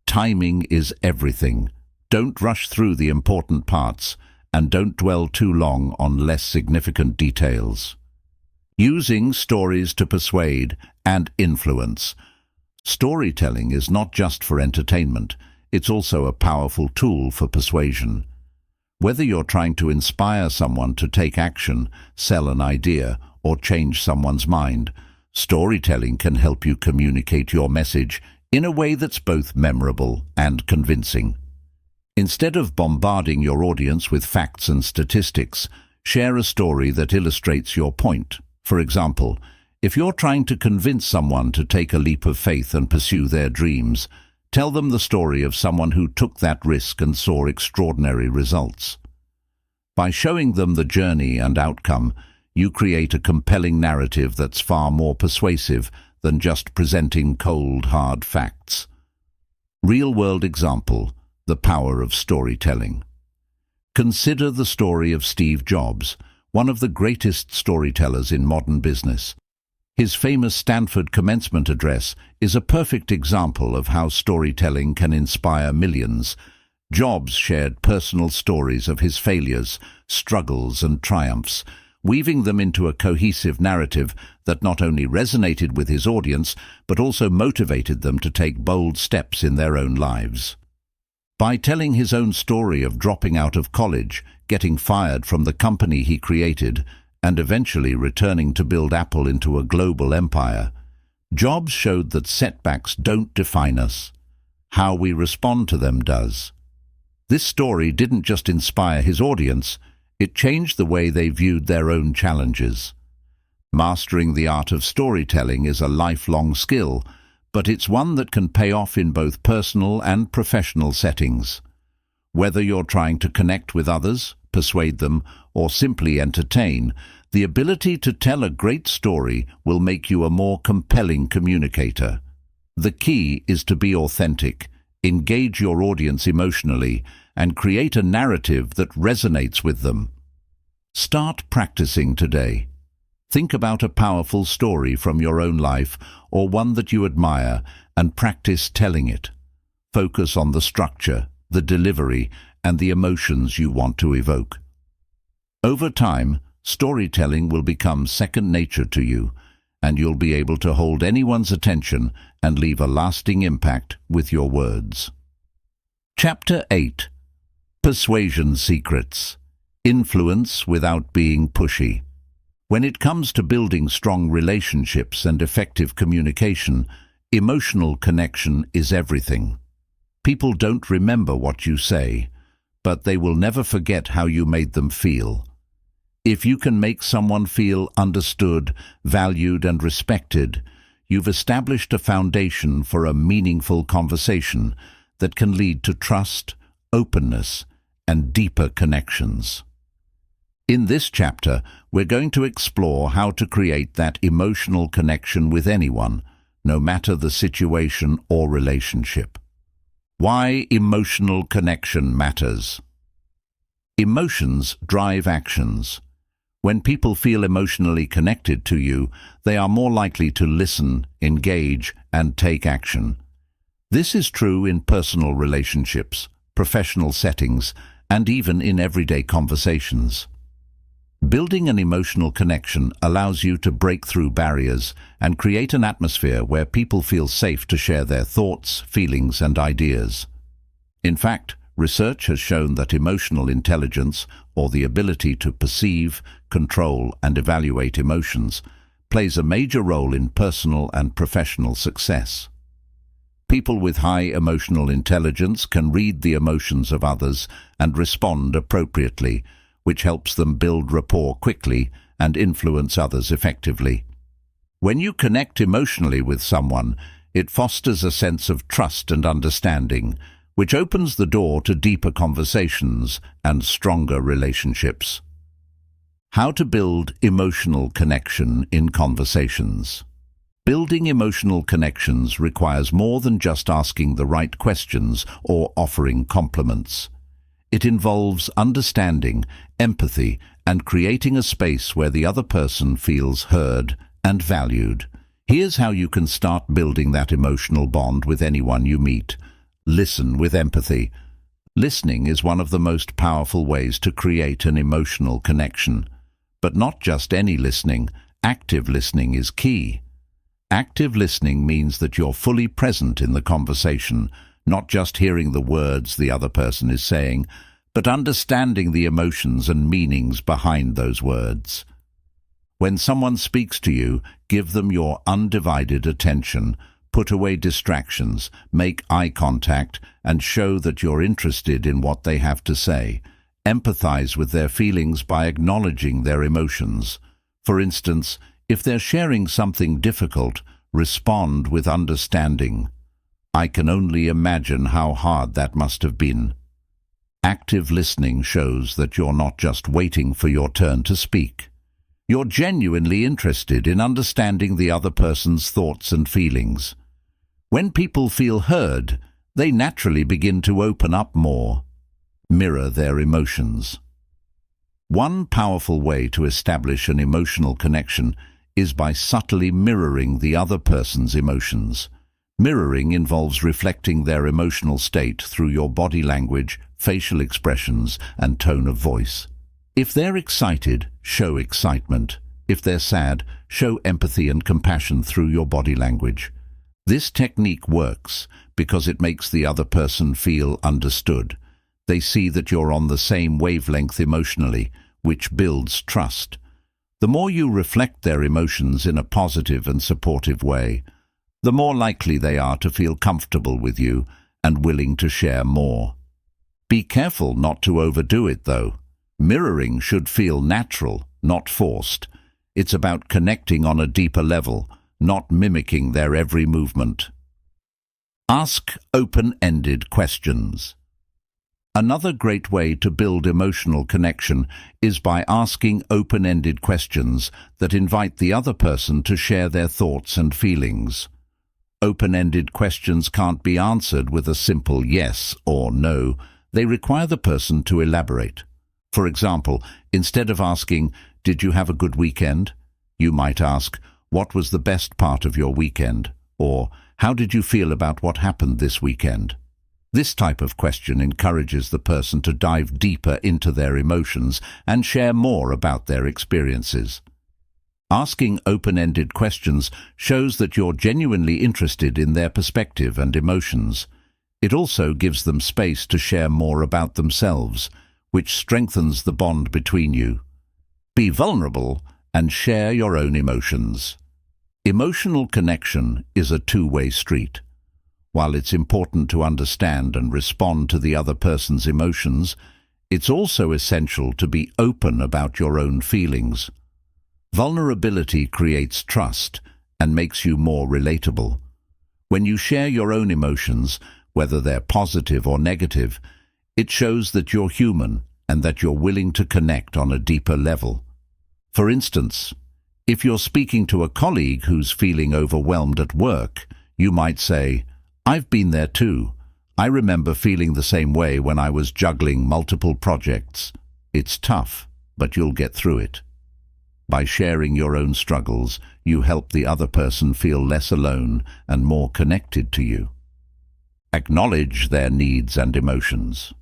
Timing is everything. Don't rush through the important parts, and don't dwell too long on less significant details. Using stories to persuade and influence. Storytelling is not just for entertainment, it's also a powerful tool for persuasion. Whether you're trying to inspire someone to take action, sell an idea, or change someone's mind, storytelling can help you communicate your message in a way that's both memorable and convincing. Instead of bombarding your audience with facts and statistics, share a story that illustrates your point. For example, if you're trying to convince someone to take a leap of faith and pursue their dreams, tell them the story of someone who took that risk and saw extraordinary results. By showing them the journey and outcome, you create a compelling narrative that's far more persuasive than just presenting cold, hard facts. Real-world example: the power of storytelling. Consider the story of Steve Jobs, one of the greatest storytellers in modern business. His famous Stanford commencement address is a perfect example of how storytelling can inspire millions. Jobs shared personal stories of his failures, struggles, and triumphs, weaving them into a cohesive narrative that not only resonated with his audience, but also motivated them to take bold steps in their own lives. By telling his own story of dropping out of college, getting fired from the company he created, and eventually returning to build Apple into a global empire, Jobs showed that setbacks don't define us. How we respond to them does. This story didn't just inspire his audience, it changed the way they viewed their own challenges. Mastering the art of storytelling is a lifelong skill, but it's one that can pay off in both personal and professional settings. Whether you're trying to connect with others, persuade them, or simply entertain, the ability to tell a great story will make you a more compelling communicator. The key is to be authentic, engage your audience emotionally, and create a narrative that resonates with them. Start practicing today. Think about a powerful story from your own life or one that you admire and practice telling it. Focus on the structure, the delivery, and the emotions you want to evoke. Over time, storytelling will become second nature to you, and you'll be able to hold anyone's attention and leave a lasting impact with your words. Chapter 8. Persuasion Secrets. Influence without being pushy. When it comes to building strong relationships and effective communication, emotional connection is everything. People don't remember what you say, but they will never forget how you made them feel. If you can make someone feel understood, valued, and respected, you've established a foundation for a meaningful conversation that can lead to trust, openness, and deeper connections. In this chapter, we're going to explore how to create that emotional connection with anyone, no matter the situation or relationship. Why emotional connection matters. Emotions drive actions. When people feel emotionally connected to you, they are more likely to listen, engage, and take action. This is true in personal relationships, professional settings, and even in everyday conversations. Building an emotional connection allows you to break through barriers and create an atmosphere where people feel safe to share their thoughts, feelings, and ideas. In fact, research has shown that emotional intelligence, or the ability to perceive, control, and evaluate emotions, plays a major role in personal and professional success. People with high emotional intelligence can read the emotions of others and respond appropriately, which helps them build rapport quickly and influence others effectively. When you connect emotionally with someone, it fosters a sense of trust and understanding, which opens the door to deeper conversations and stronger relationships. How to build emotional connection in conversations. Building emotional connections requires more than just asking the right questions or offering compliments. It involves understanding, empathy, and creating a space where the other person feels heard and valued. Here's how you can start building that emotional bond with anyone you meet. Listen with empathy. Listening is one of the most powerful ways to create an emotional connection. But not just any listening, active listening is key. Active listening means that you're fully present in the conversation, not just hearing the words the other person is saying, but understanding the emotions and meanings behind those words. When someone speaks to you, give them your undivided attention, put away distractions, make eye contact, and show that you're interested in what they have to say. Empathize with their feelings by acknowledging their emotions. For instance, if they're sharing something difficult, respond with understanding. I can only imagine how hard that must have been. Active listening shows that you're not just waiting for your turn to speak. You're genuinely interested in understanding the other person's thoughts and feelings. When people feel heard, they naturally begin to open up more. Mirror their emotions. One powerful way to establish an emotional connection is by subtly mirroring the other person's emotions. Mirroring involves reflecting their emotional state through your body language, facial expressions, and tone of voice. If they're excited, show excitement. If they're sad, show empathy and compassion through your body language. This technique works because it makes the other person feel understood. They see that you're on the same wavelength emotionally, which builds trust. The more you reflect their emotions in a positive and supportive way, the more likely they are to feel comfortable with you and willing to share more. Be careful not to overdo it, though. Mirroring should feel natural, not forced. It's about connecting on a deeper level, not mimicking their every movement. Ask open-ended questions. Another great way to build emotional connection is by asking open-ended questions that invite the other person to share their thoughts and feelings. Open-ended questions can't be answered with a simple yes or no. They require the person to elaborate. For example, instead of asking, "Did you have a good weekend?" you might ask, "What was the best part of your weekend?" Or, "How did you feel about what happened this weekend?" This type of question encourages the person to dive deeper into their emotions and share more about their experiences. Asking open-ended questions shows that you're genuinely interested in their perspective and emotions. It also gives them space to share more about themselves, which strengthens the bond between you. Be vulnerable and share your own emotions. Emotional connection is a two-way street. While it's important to understand and respond to the other person's emotions, it's also essential to be open about your own feelings. Vulnerability creates trust and makes you more relatable. When you share your own emotions, whether they're positive or negative, it shows that you're human and that you're willing to connect on a deeper level. For instance, if you're speaking to a colleague who's feeling overwhelmed at work, you might say, "I've been there too. I remember feeling the same way when I was juggling multiple projects. It's tough, but you'll get through it." By sharing your own struggles, you help the other person feel less alone and more connected to you. Acknowledge their needs and emotions.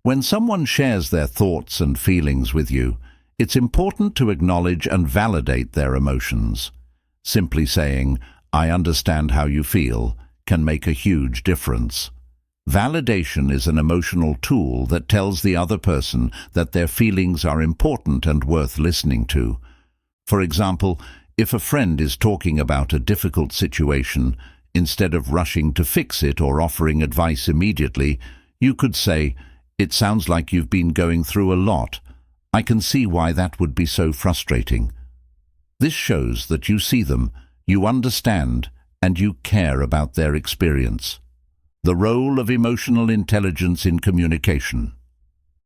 When someone shares their thoughts and feelings with you, it's important to acknowledge and validate their emotions. Simply saying, "I understand how you feel," can make a huge difference. Validation is an emotional tool that tells the other person that their feelings are important and worth listening to. For example, if a friend is talking about a difficult situation, instead of rushing to fix it or offering advice immediately, you could say, "It sounds like you've been going through a lot. I can see why that would be so frustrating." This shows that you see them, you understand, and you care about their experience. The role of emotional intelligence in communication.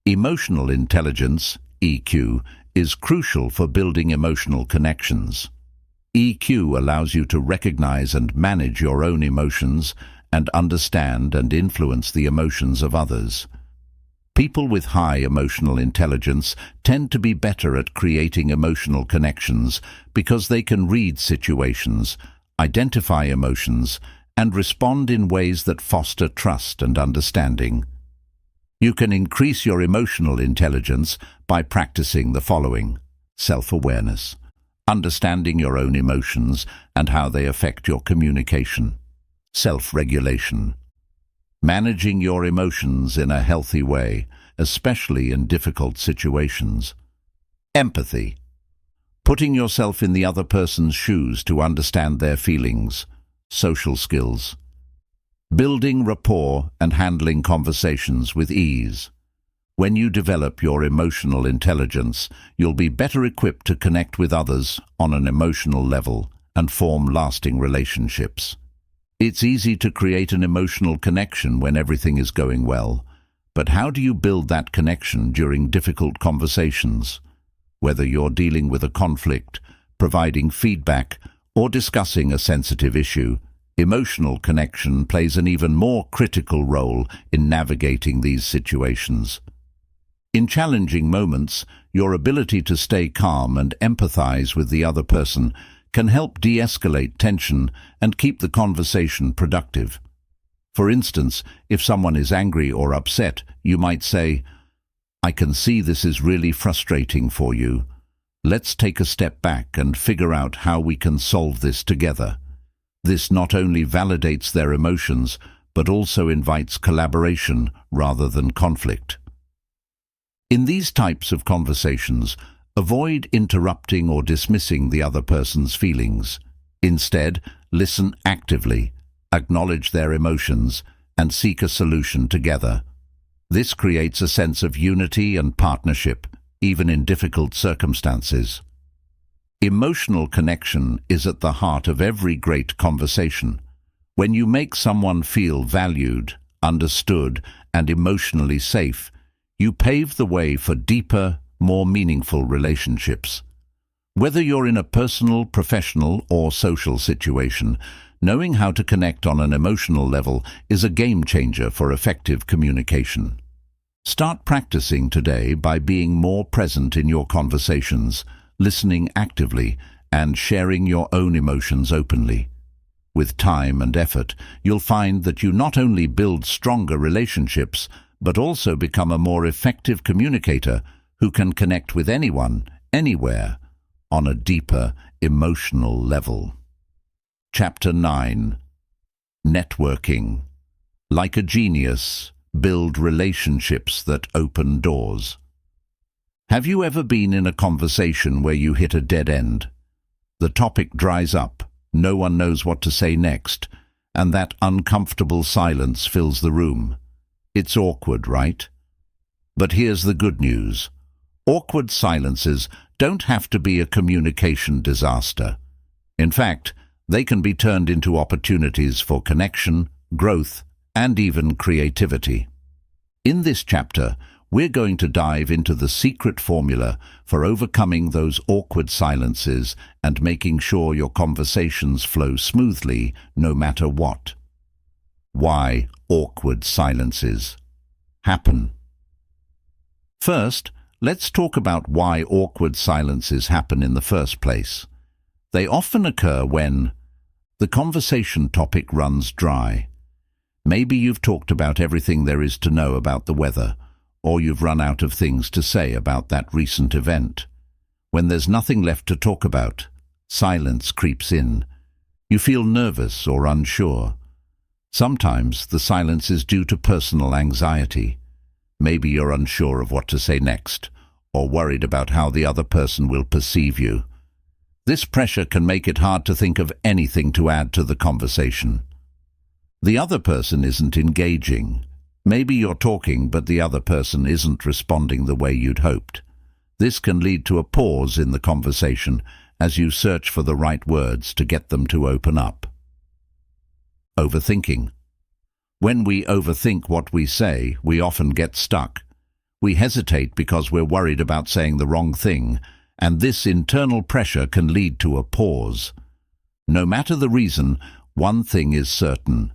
Emotional intelligence, EQ, is crucial for building emotional connections. EQ allows you to recognize and manage your own emotions and understand and influence the emotions of others. People with high emotional intelligence tend to be better at creating emotional connections because they can read situations, identify emotions, and respond in ways that foster trust and understanding. You can increase your emotional intelligence by practicing the following: self-awareness, understanding your own emotions and how they affect your communication; self-regulation, managing your emotions in a healthy way, especially in difficult situations; empathy, putting yourself in the other person's shoes to understand their feelings; social skills, building rapport and handling conversations with ease. When you develop your emotional intelligence, you'll be better equipped to connect with others on an emotional level and form lasting relationships. It's easy to create an emotional connection when everything is going well, but how do you build that connection during difficult conversations? Whether you're dealing with a conflict, providing feedback, or discussing a sensitive issue, emotional connection plays an even more critical role in navigating these situations. In challenging moments, your ability to stay calm and empathize with the other person can help de-escalate tension and keep the conversation productive. For instance, if someone is angry or upset, you might say, "I can see this is really frustrating for you. Let's take a step back and figure out how we can solve this together." This not only validates their emotions, but also invites collaboration rather than conflict. In these types of conversations, avoid interrupting or dismissing the other person's feelings. Instead, listen actively, acknowledge their emotions, and seek a solution together. This creates a sense of unity and partnership, even in difficult circumstances. Emotional connection is at the heart of every great conversation. When you make someone feel valued, understood, and emotionally safe, you pave the way for deeper, more meaningful relationships. Whether you're in a personal, professional, or social situation, Knowing how to connect on an emotional level is a game changer for effective communication. Start practicing today by being more present in your conversations, listening actively, and sharing your own emotions openly. With time and effort, you'll find that you not only build stronger relationships, but also become a more effective communicator who can connect with anyone, anywhere, on a deeper emotional level. Chapter 9. Networking. Like a genius, build relationships that open doors. Have you ever been in a conversation where you hit a dead end? The topic dries up, no one knows what to say next, and that uncomfortable silence fills the room. It's awkward, right? But here's the good news. Awkward silences don't have to be a communication disaster. In fact, they can be turned into opportunities for connection, growth, and even creativity. In this chapter, we're going to dive into the secret formula for overcoming those awkward silences and making sure your conversations flow smoothly no matter what. Why awkward silences happen. First, let's talk about why awkward silences happen in the first place. They often occur when the conversation topic runs dry. Maybe you've talked about everything there is to know about the weather, or you've run out of things to say about that recent event. When there's nothing left to talk about, silence creeps in. You feel nervous or unsure. Sometimes the silence is due to personal anxiety. Maybe you're unsure of what to say next, or worried about how the other person will perceive you. This pressure can make it hard to think of anything to add to the conversation. The other person isn't engaging. Maybe you're talking, but the other person isn't responding the way you'd hoped. This can lead to a pause in the conversation as you search for the right words to get them to open up. Overthinking. When we overthink what we say, we often get stuck. We hesitate because we're worried about saying the wrong thing, and this internal pressure can lead to a pause. No matter the reason, one thing is certain.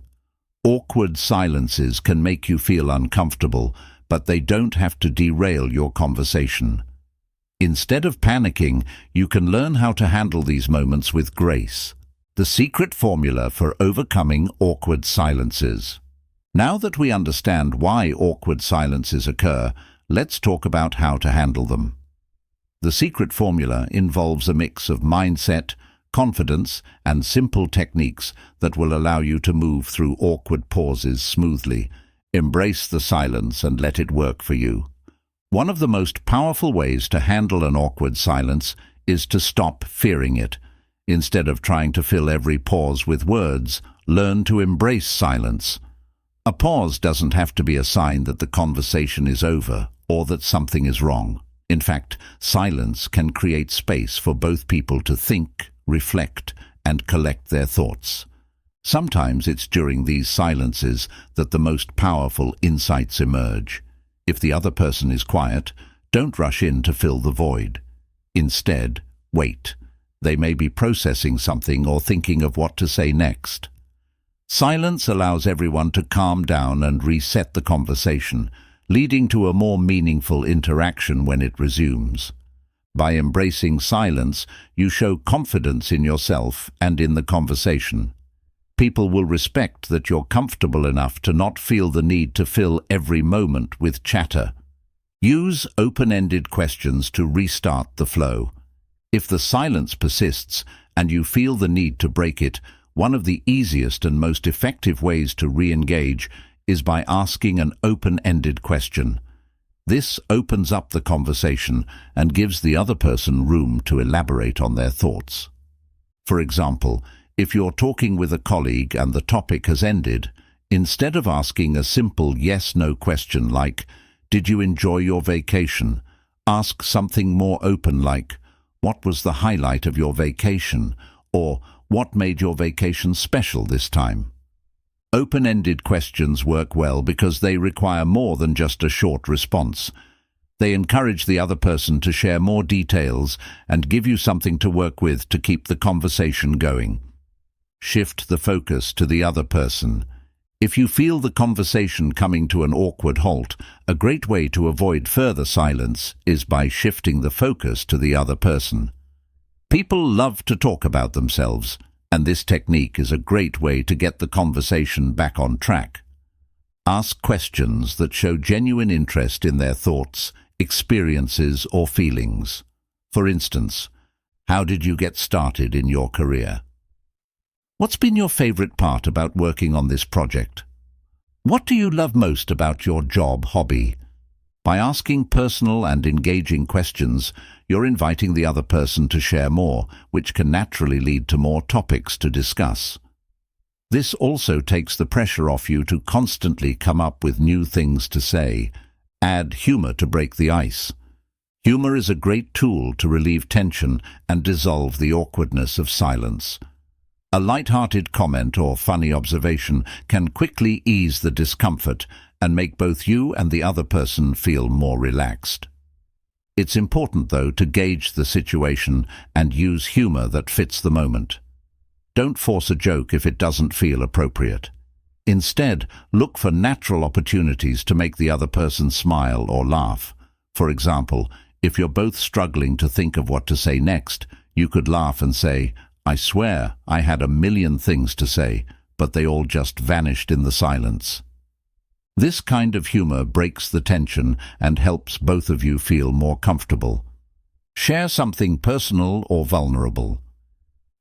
Awkward silences can make you feel uncomfortable, but they don't have to derail your conversation. Instead of panicking, you can learn how to handle these moments with grace. The secret formula for overcoming awkward silences. Now that we understand why awkward silences occur, let's talk about how to handle them. The secret formula involves a mix of mindset, confidence, and simple techniques that will allow you to move through awkward pauses smoothly. Embrace the silence and let it work for you. One of the most powerful ways to handle an awkward silence is to stop fearing it. Instead of trying to fill every pause with words, learn to embrace silence. A pause doesn't have to be a sign that the conversation is over or that something is wrong. In fact, silence can create space for both people to think, reflect, and collect their thoughts. Sometimes it's during these silences that the most powerful insights emerge. If the other person is quiet, don't rush in to fill the void. Instead, wait. They may be processing something or thinking of what to say next. Silence allows everyone to calm down and reset the conversation, leading to a more meaningful interaction when it resumes. By embracing silence, you show confidence in yourself and in the conversation. People will respect that you're comfortable enough to not feel the need to fill every moment with chatter. Use open-ended questions to restart the flow. If the silence persists and you feel the need to break it, one of the easiest and most effective ways to re-engage is by asking an open-ended question. This opens up the conversation and gives the other person room to elaborate on their thoughts. For example, if you're talking with a colleague and the topic has ended, instead of asking a simple yes-no question like, "Did you enjoy your vacation?" ask something more open like, "What was the highlight of your vacation?" or "What made your vacation special this time?" Open-ended questions work well because they require more than just a short response. They encourage the other person to share more details and give you something to work with to keep the conversation going. Shift the focus to the other person. If you feel the conversation coming to an awkward halt, a great way to avoid further silence is by shifting the focus to the other person. People love to talk about themselves, and this technique is a great way to get the conversation back on track. Ask questions that show genuine interest in their thoughts, experiences, or feelings. For instance, how did you get started in your career? What's been your favorite part about working on this project? What do you love most about your hobby? By asking personal and engaging questions, you're inviting the other person to share more, which can naturally lead to more topics to discuss. This also takes the pressure off you to constantly come up with new things to say. Add humor to break the ice. Humor is a great tool to relieve tension and dissolve the awkwardness of silence. A light-hearted comment or funny observation can quickly ease the discomfort and make both you and the other person feel more relaxed. It's important, though, to gauge the situation and use humor that fits the moment. Don't force a joke if it doesn't feel appropriate. Instead, look for natural opportunities to make the other person smile or laugh. For example, if you're both struggling to think of what to say next, you could laugh and say, "I swear I had a million things to say, but they all just vanished in the silence." This kind of humor breaks the tension and helps both of you feel more comfortable. Share something personal or vulnerable.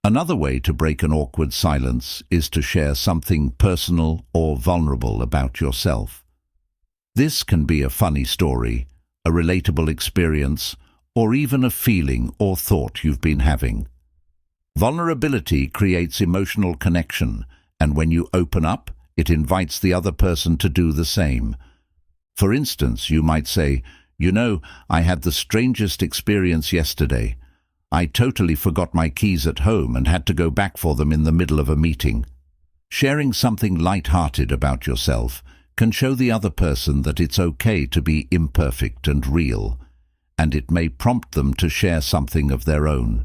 Another way to break an awkward silence is to share something personal or vulnerable about yourself. This can be a funny story, a relatable experience, or even a feeling or thought you've been having. Vulnerability creates emotional connection, and when you open up, it invites the other person to do the same. For instance, you might say, "You know, I had the strangest experience yesterday. I totally forgot my keys at home and had to go back for them in the middle of a meeting." Sharing something light-hearted about yourself can show the other person that it's okay to be imperfect and real, and it may prompt them to share something of their own.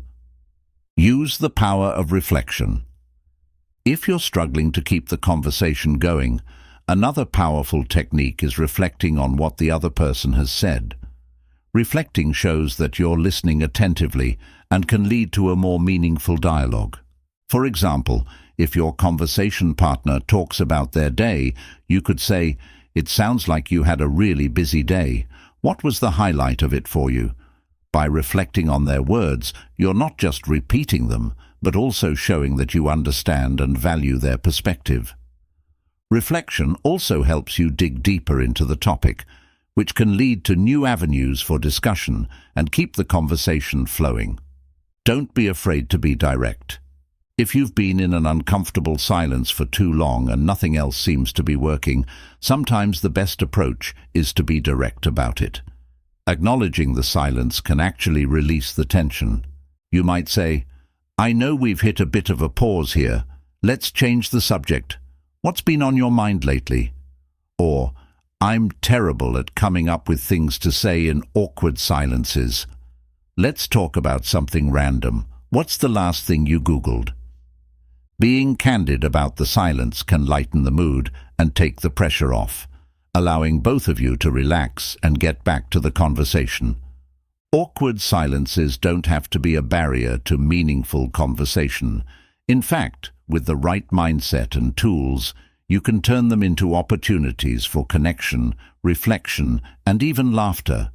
Use the power of reflection. If you're struggling to keep the conversation going, another powerful technique is reflecting on what the other person has said. Reflecting shows that you're listening attentively and can lead to a more meaningful dialogue. For example, if your conversation partner talks about their day, you could say, "It sounds like you had a really busy day. What was the highlight of it for you?" By reflecting on their words, you're not just repeating them, but also showing that you understand and value their perspective. Reflection also helps you dig deeper into the topic, which can lead to new avenues for discussion and keep the conversation flowing. Don't be afraid to be direct. If you've been in an uncomfortable silence for too long and nothing else seems to be working, sometimes the best approach is to be direct about it. Acknowledging the silence can actually release the tension. You might say, "I know we've hit a bit of a pause here. Let's change the subject. What's been on your mind lately?" Or, "I'm terrible at coming up with things to say in awkward silences. Let's talk about something random. What's the last thing you Googled?" Being candid about the silence can lighten the mood and take the pressure off, allowing both of you to relax and get back to the conversation. Awkward silences don't have to be a barrier to meaningful conversation. In fact, with the right mindset and tools, you can turn them into opportunities for connection, reflection, and even laughter.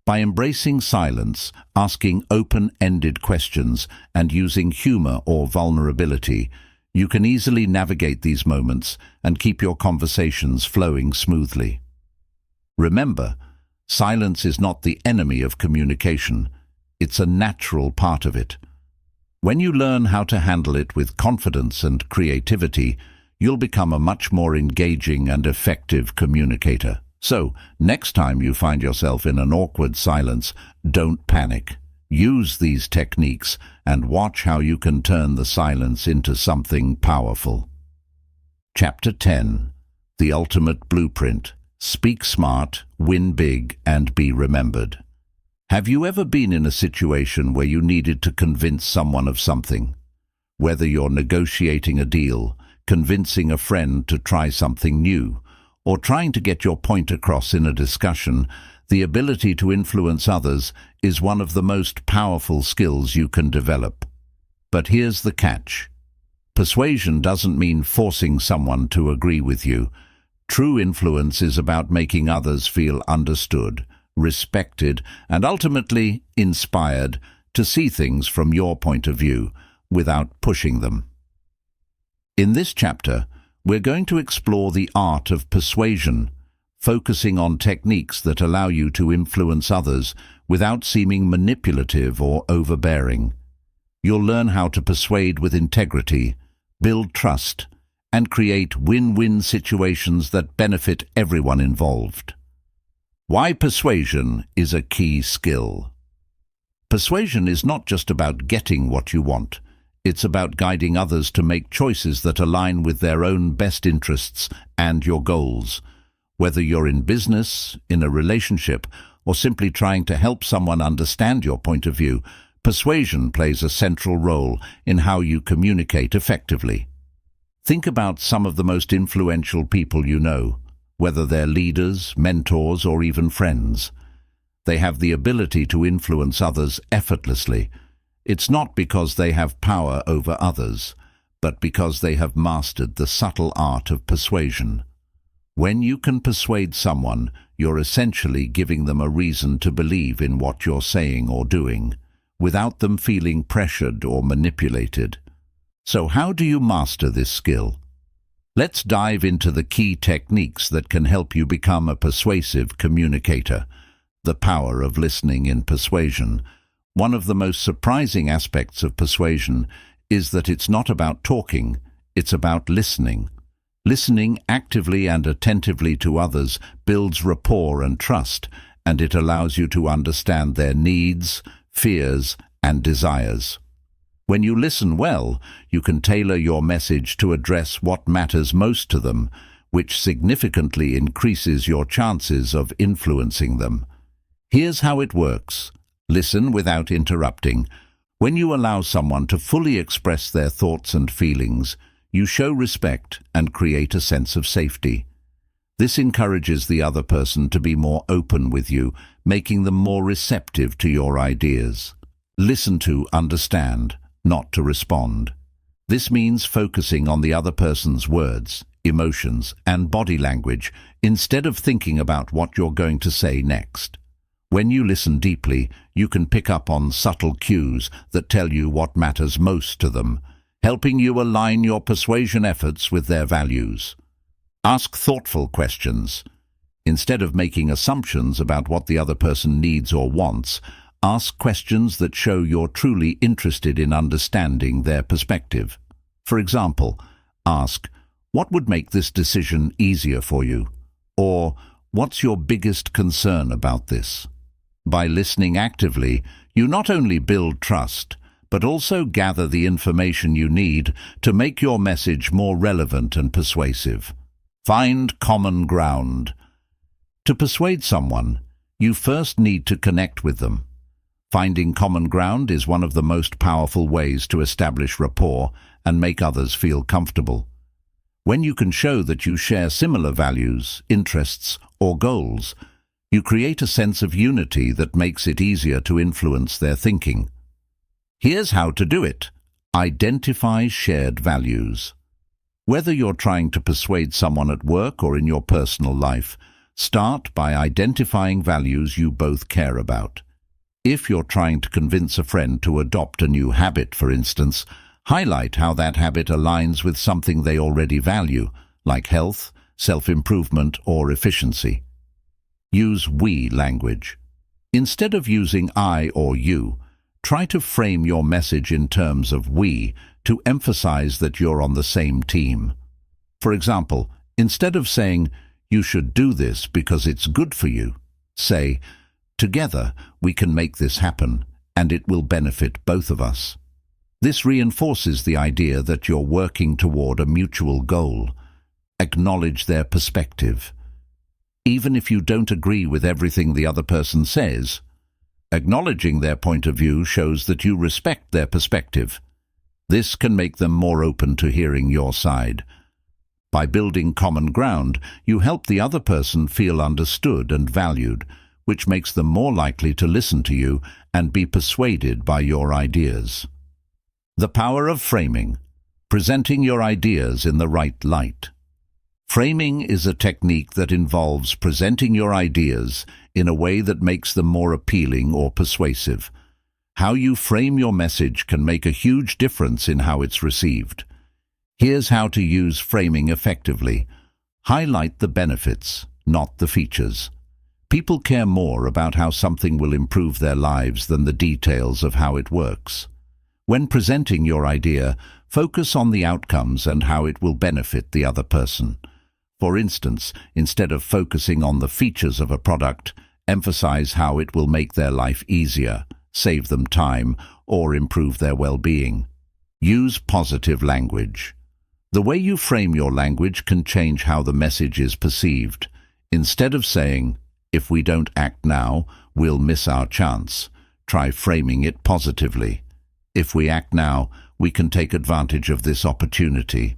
By embracing silence, asking open-ended questions, and using humor or vulnerability, you can easily navigate these moments and keep your conversations flowing smoothly. Remember, silence is not the enemy of communication. It's a natural part of it. When you learn how to handle it with confidence and creativity, you'll become a much more engaging and effective communicator. So, next time you find yourself in an awkward silence, don't panic. Use these techniques and watch how you can turn the silence into something powerful. Chapter 10. The Ultimate Blueprint. Speak smart, win big, and be remembered. Have you ever been in a situation where you needed to convince someone of something? Whether you're negotiating a deal, convincing a friend to try something new, or trying to get your point across in a discussion, the ability to influence others is one of the most powerful skills you can develop. But here's the catch. Persuasion doesn't mean forcing someone to agree with you. True influence is about making others feel understood, respected, and ultimately inspired to see things from your point of view without pushing them. In this chapter, we're going to explore the art of persuasion, focusing on techniques that allow you to influence others without seeming manipulative or overbearing. You'll learn how to persuade with integrity, build trust, and create win-win situations that benefit everyone involved. Why persuasion is a key skill. Persuasion is not just about getting what you want. It's about guiding others to make choices that align with their own best interests and your goals. Whether you're in business, in a relationship, or simply trying to help someone understand your point of view, persuasion plays a central role in how you communicate effectively. Think about some of the most influential people you know, whether they're leaders, mentors, or even friends. They have the ability to influence others effortlessly. It's not because they have power over others, but because they have mastered the subtle art of persuasion. When you can persuade someone, you're essentially giving them a reason to believe in what you're saying or doing, without them feeling pressured or manipulated. So how do you master this skill? Let's dive into the key techniques that can help you become a persuasive communicator. The power of listening in persuasion. One of the most surprising aspects of persuasion is that it's not about talking, it's about listening. Listening actively and attentively to others builds rapport and trust, and it allows you to understand their needs, fears, and desires. When you listen well, you can tailor your message to address what matters most to them, which significantly increases your chances of influencing them. Here's how it works. Listen without interrupting. When you allow someone to fully express their thoughts and feelings, you show respect and create a sense of safety. This encourages the other person to be more open with you, making them more receptive to your ideas. Listen to understand, not to respond. This means focusing on the other person's words, emotions, and body language instead of thinking about what you're going to say next. When you listen deeply, you can pick up on subtle cues that tell you what matters most to them, helping you align your persuasion efforts with their values. Ask thoughtful questions. Instead of making assumptions about what the other person needs or wants, ask questions that show you're truly interested in understanding their perspective. For example, ask, "What would make this decision easier for you?" Or, "What's your biggest concern about this?" By listening actively, you not only build trust, but also gather the information you need to make your message more relevant and persuasive. Find common ground. To persuade someone, you first need to connect with them. Finding common ground is one of the most powerful ways to establish rapport and make others feel comfortable. When you can show that you share similar values, interests, or goals, you create a sense of unity that makes it easier to influence their thinking. Here's how to do it. Identify shared values. Whether you're trying to persuade someone at work or in your personal life, start by identifying values you both care about. If you're trying to convince a friend to adopt a new habit, for instance, highlight how that habit aligns with something they already value, like health, self-improvement, or efficiency. Use we language. Instead of using I or you, try to frame your message in terms of we to emphasize that you're on the same team. For example, instead of saying, "You should do this because it's good for you," say, "Together we can make this happen, and it will benefit both of us." This reinforces the idea that you're working toward a mutual goal. Acknowledge their perspective. Even if you don't agree with everything the other person says, acknowledging their point of view shows that you respect their perspective. This can make them more open to hearing your side. By building common ground, you help the other person feel understood and valued, which makes them more likely to listen to you and be persuaded by your ideas. The power of framing, presenting your ideas in the right light. Framing is a technique that involves presenting your ideas in a way that makes them more appealing or persuasive. How you frame your message can make a huge difference in how it's received. Here's how to use framing effectively. Highlight the benefits, not the features. People care more about how something will improve their lives than the details of how it works. When presenting your idea, focus on the outcomes and how it will benefit the other person. For instance, instead of focusing on the features of a product, emphasize how it will make their life easier, save them time, or improve their well-being. Use positive language. The way you frame your language can change how the message is perceived. Instead of saying, "If we don't act now, we'll miss our chance," try framing it positively. "If we act now, we can take advantage of this opportunity."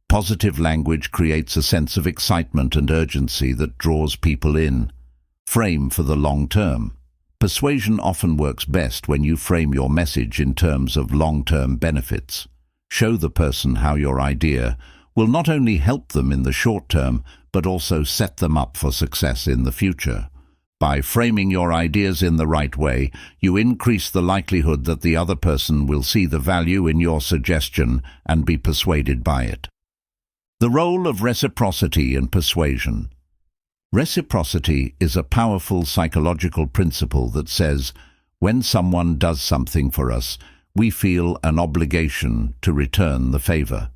Positive language creates a sense of excitement and urgency that draws people in. Frame for the long term. Persuasion often works best when you frame your message in terms of long-term benefits. Show the person how your idea will not only help them in the short term, but also set them up for success in the future. By framing your ideas in the right way, you increase the likelihood that the other person will see the value in your suggestion and be persuaded by it. The role of reciprocity in persuasion. Reciprocity is a powerful psychological principle that says, when someone does something for us, we feel an obligation to return the favor.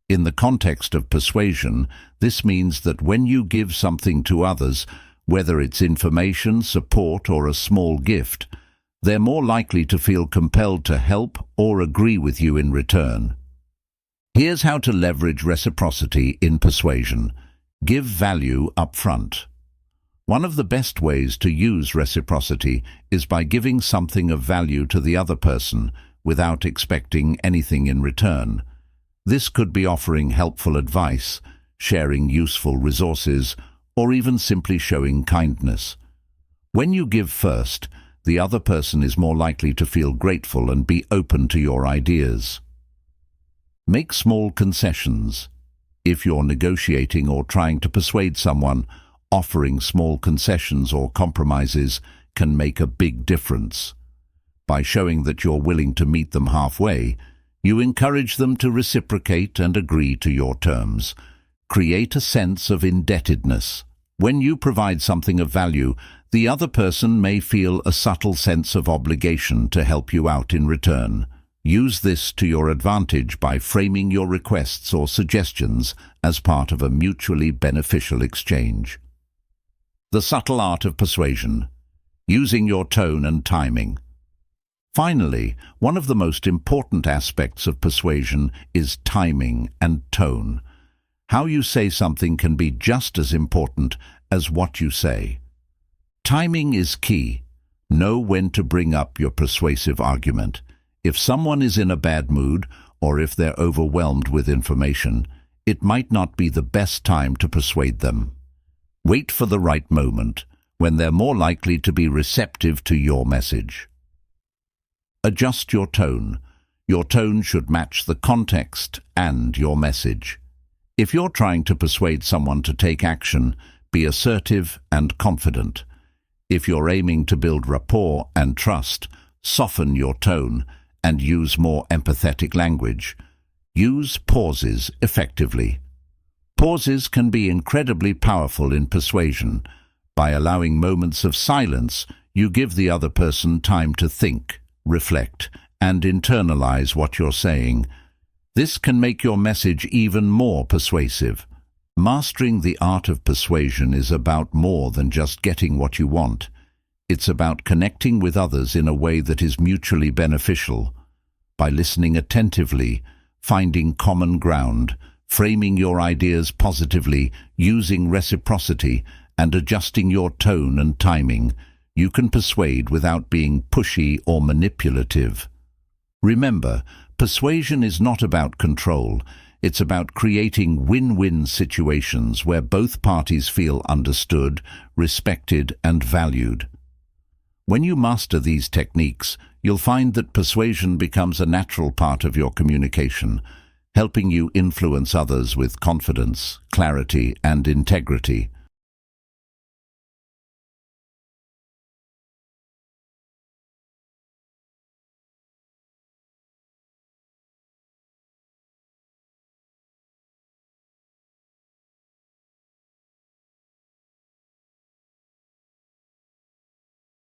In the context of persuasion, this means that when you give something to others, whether it's information, support, or a small gift, they're more likely to feel compelled to help or agree with you in return. Here's how to leverage reciprocity in persuasion. Give value up front. One of the best ways to use reciprocity is by giving something of value to the other person without expecting anything in return. This could be offering helpful advice, sharing useful resources, or even simply showing kindness. When you give first, the other person is more likely to feel grateful and be open to your ideas. Make small concessions. If you're negotiating or trying to persuade someone, offering small concessions or compromises can make a big difference. By showing that you're willing to meet them halfway, you encourage them to reciprocate and agree to your terms. Create a sense of indebtedness. When you provide something of value, the other person may feel a subtle sense of obligation to help you out in return. Use this to your advantage by framing your requests or suggestions as part of a mutually beneficial exchange. The subtle art of persuasion. Using your tone and timing. Finally, one of the most important aspects of persuasion is timing and tone. How you say something can be just as important as what you say. Timing is key. Know when to bring up your persuasive argument. If someone is in a bad mood, or if they're overwhelmed with information, it might not be the best time to persuade them. Wait for the right moment, when they're more likely to be receptive to your message. Adjust your tone. Your tone should match the context and your message. If you're trying to persuade someone to take action, be assertive and confident. If you're aiming to build rapport and trust, soften your tone and use more empathetic language. Use pauses effectively. Pauses can be incredibly powerful in persuasion. By allowing moments of silence, you give the other person time to think, reflect, and internalize what you're saying. This can make your message even more persuasive. Mastering the art of persuasion is about more than just getting what you want. It's about connecting with others in a way that is mutually beneficial. By listening attentively, finding common ground, framing your ideas positively, using reciprocity, and adjusting your tone and timing, you can persuade without being pushy or manipulative. Remember, Persuasion is not about control. It's about creating win-win situations where both parties feel understood, respected, and valued. When you master these techniques, you'll find that persuasion becomes a natural part of your communication, helping you influence others with confidence, clarity, and integrity.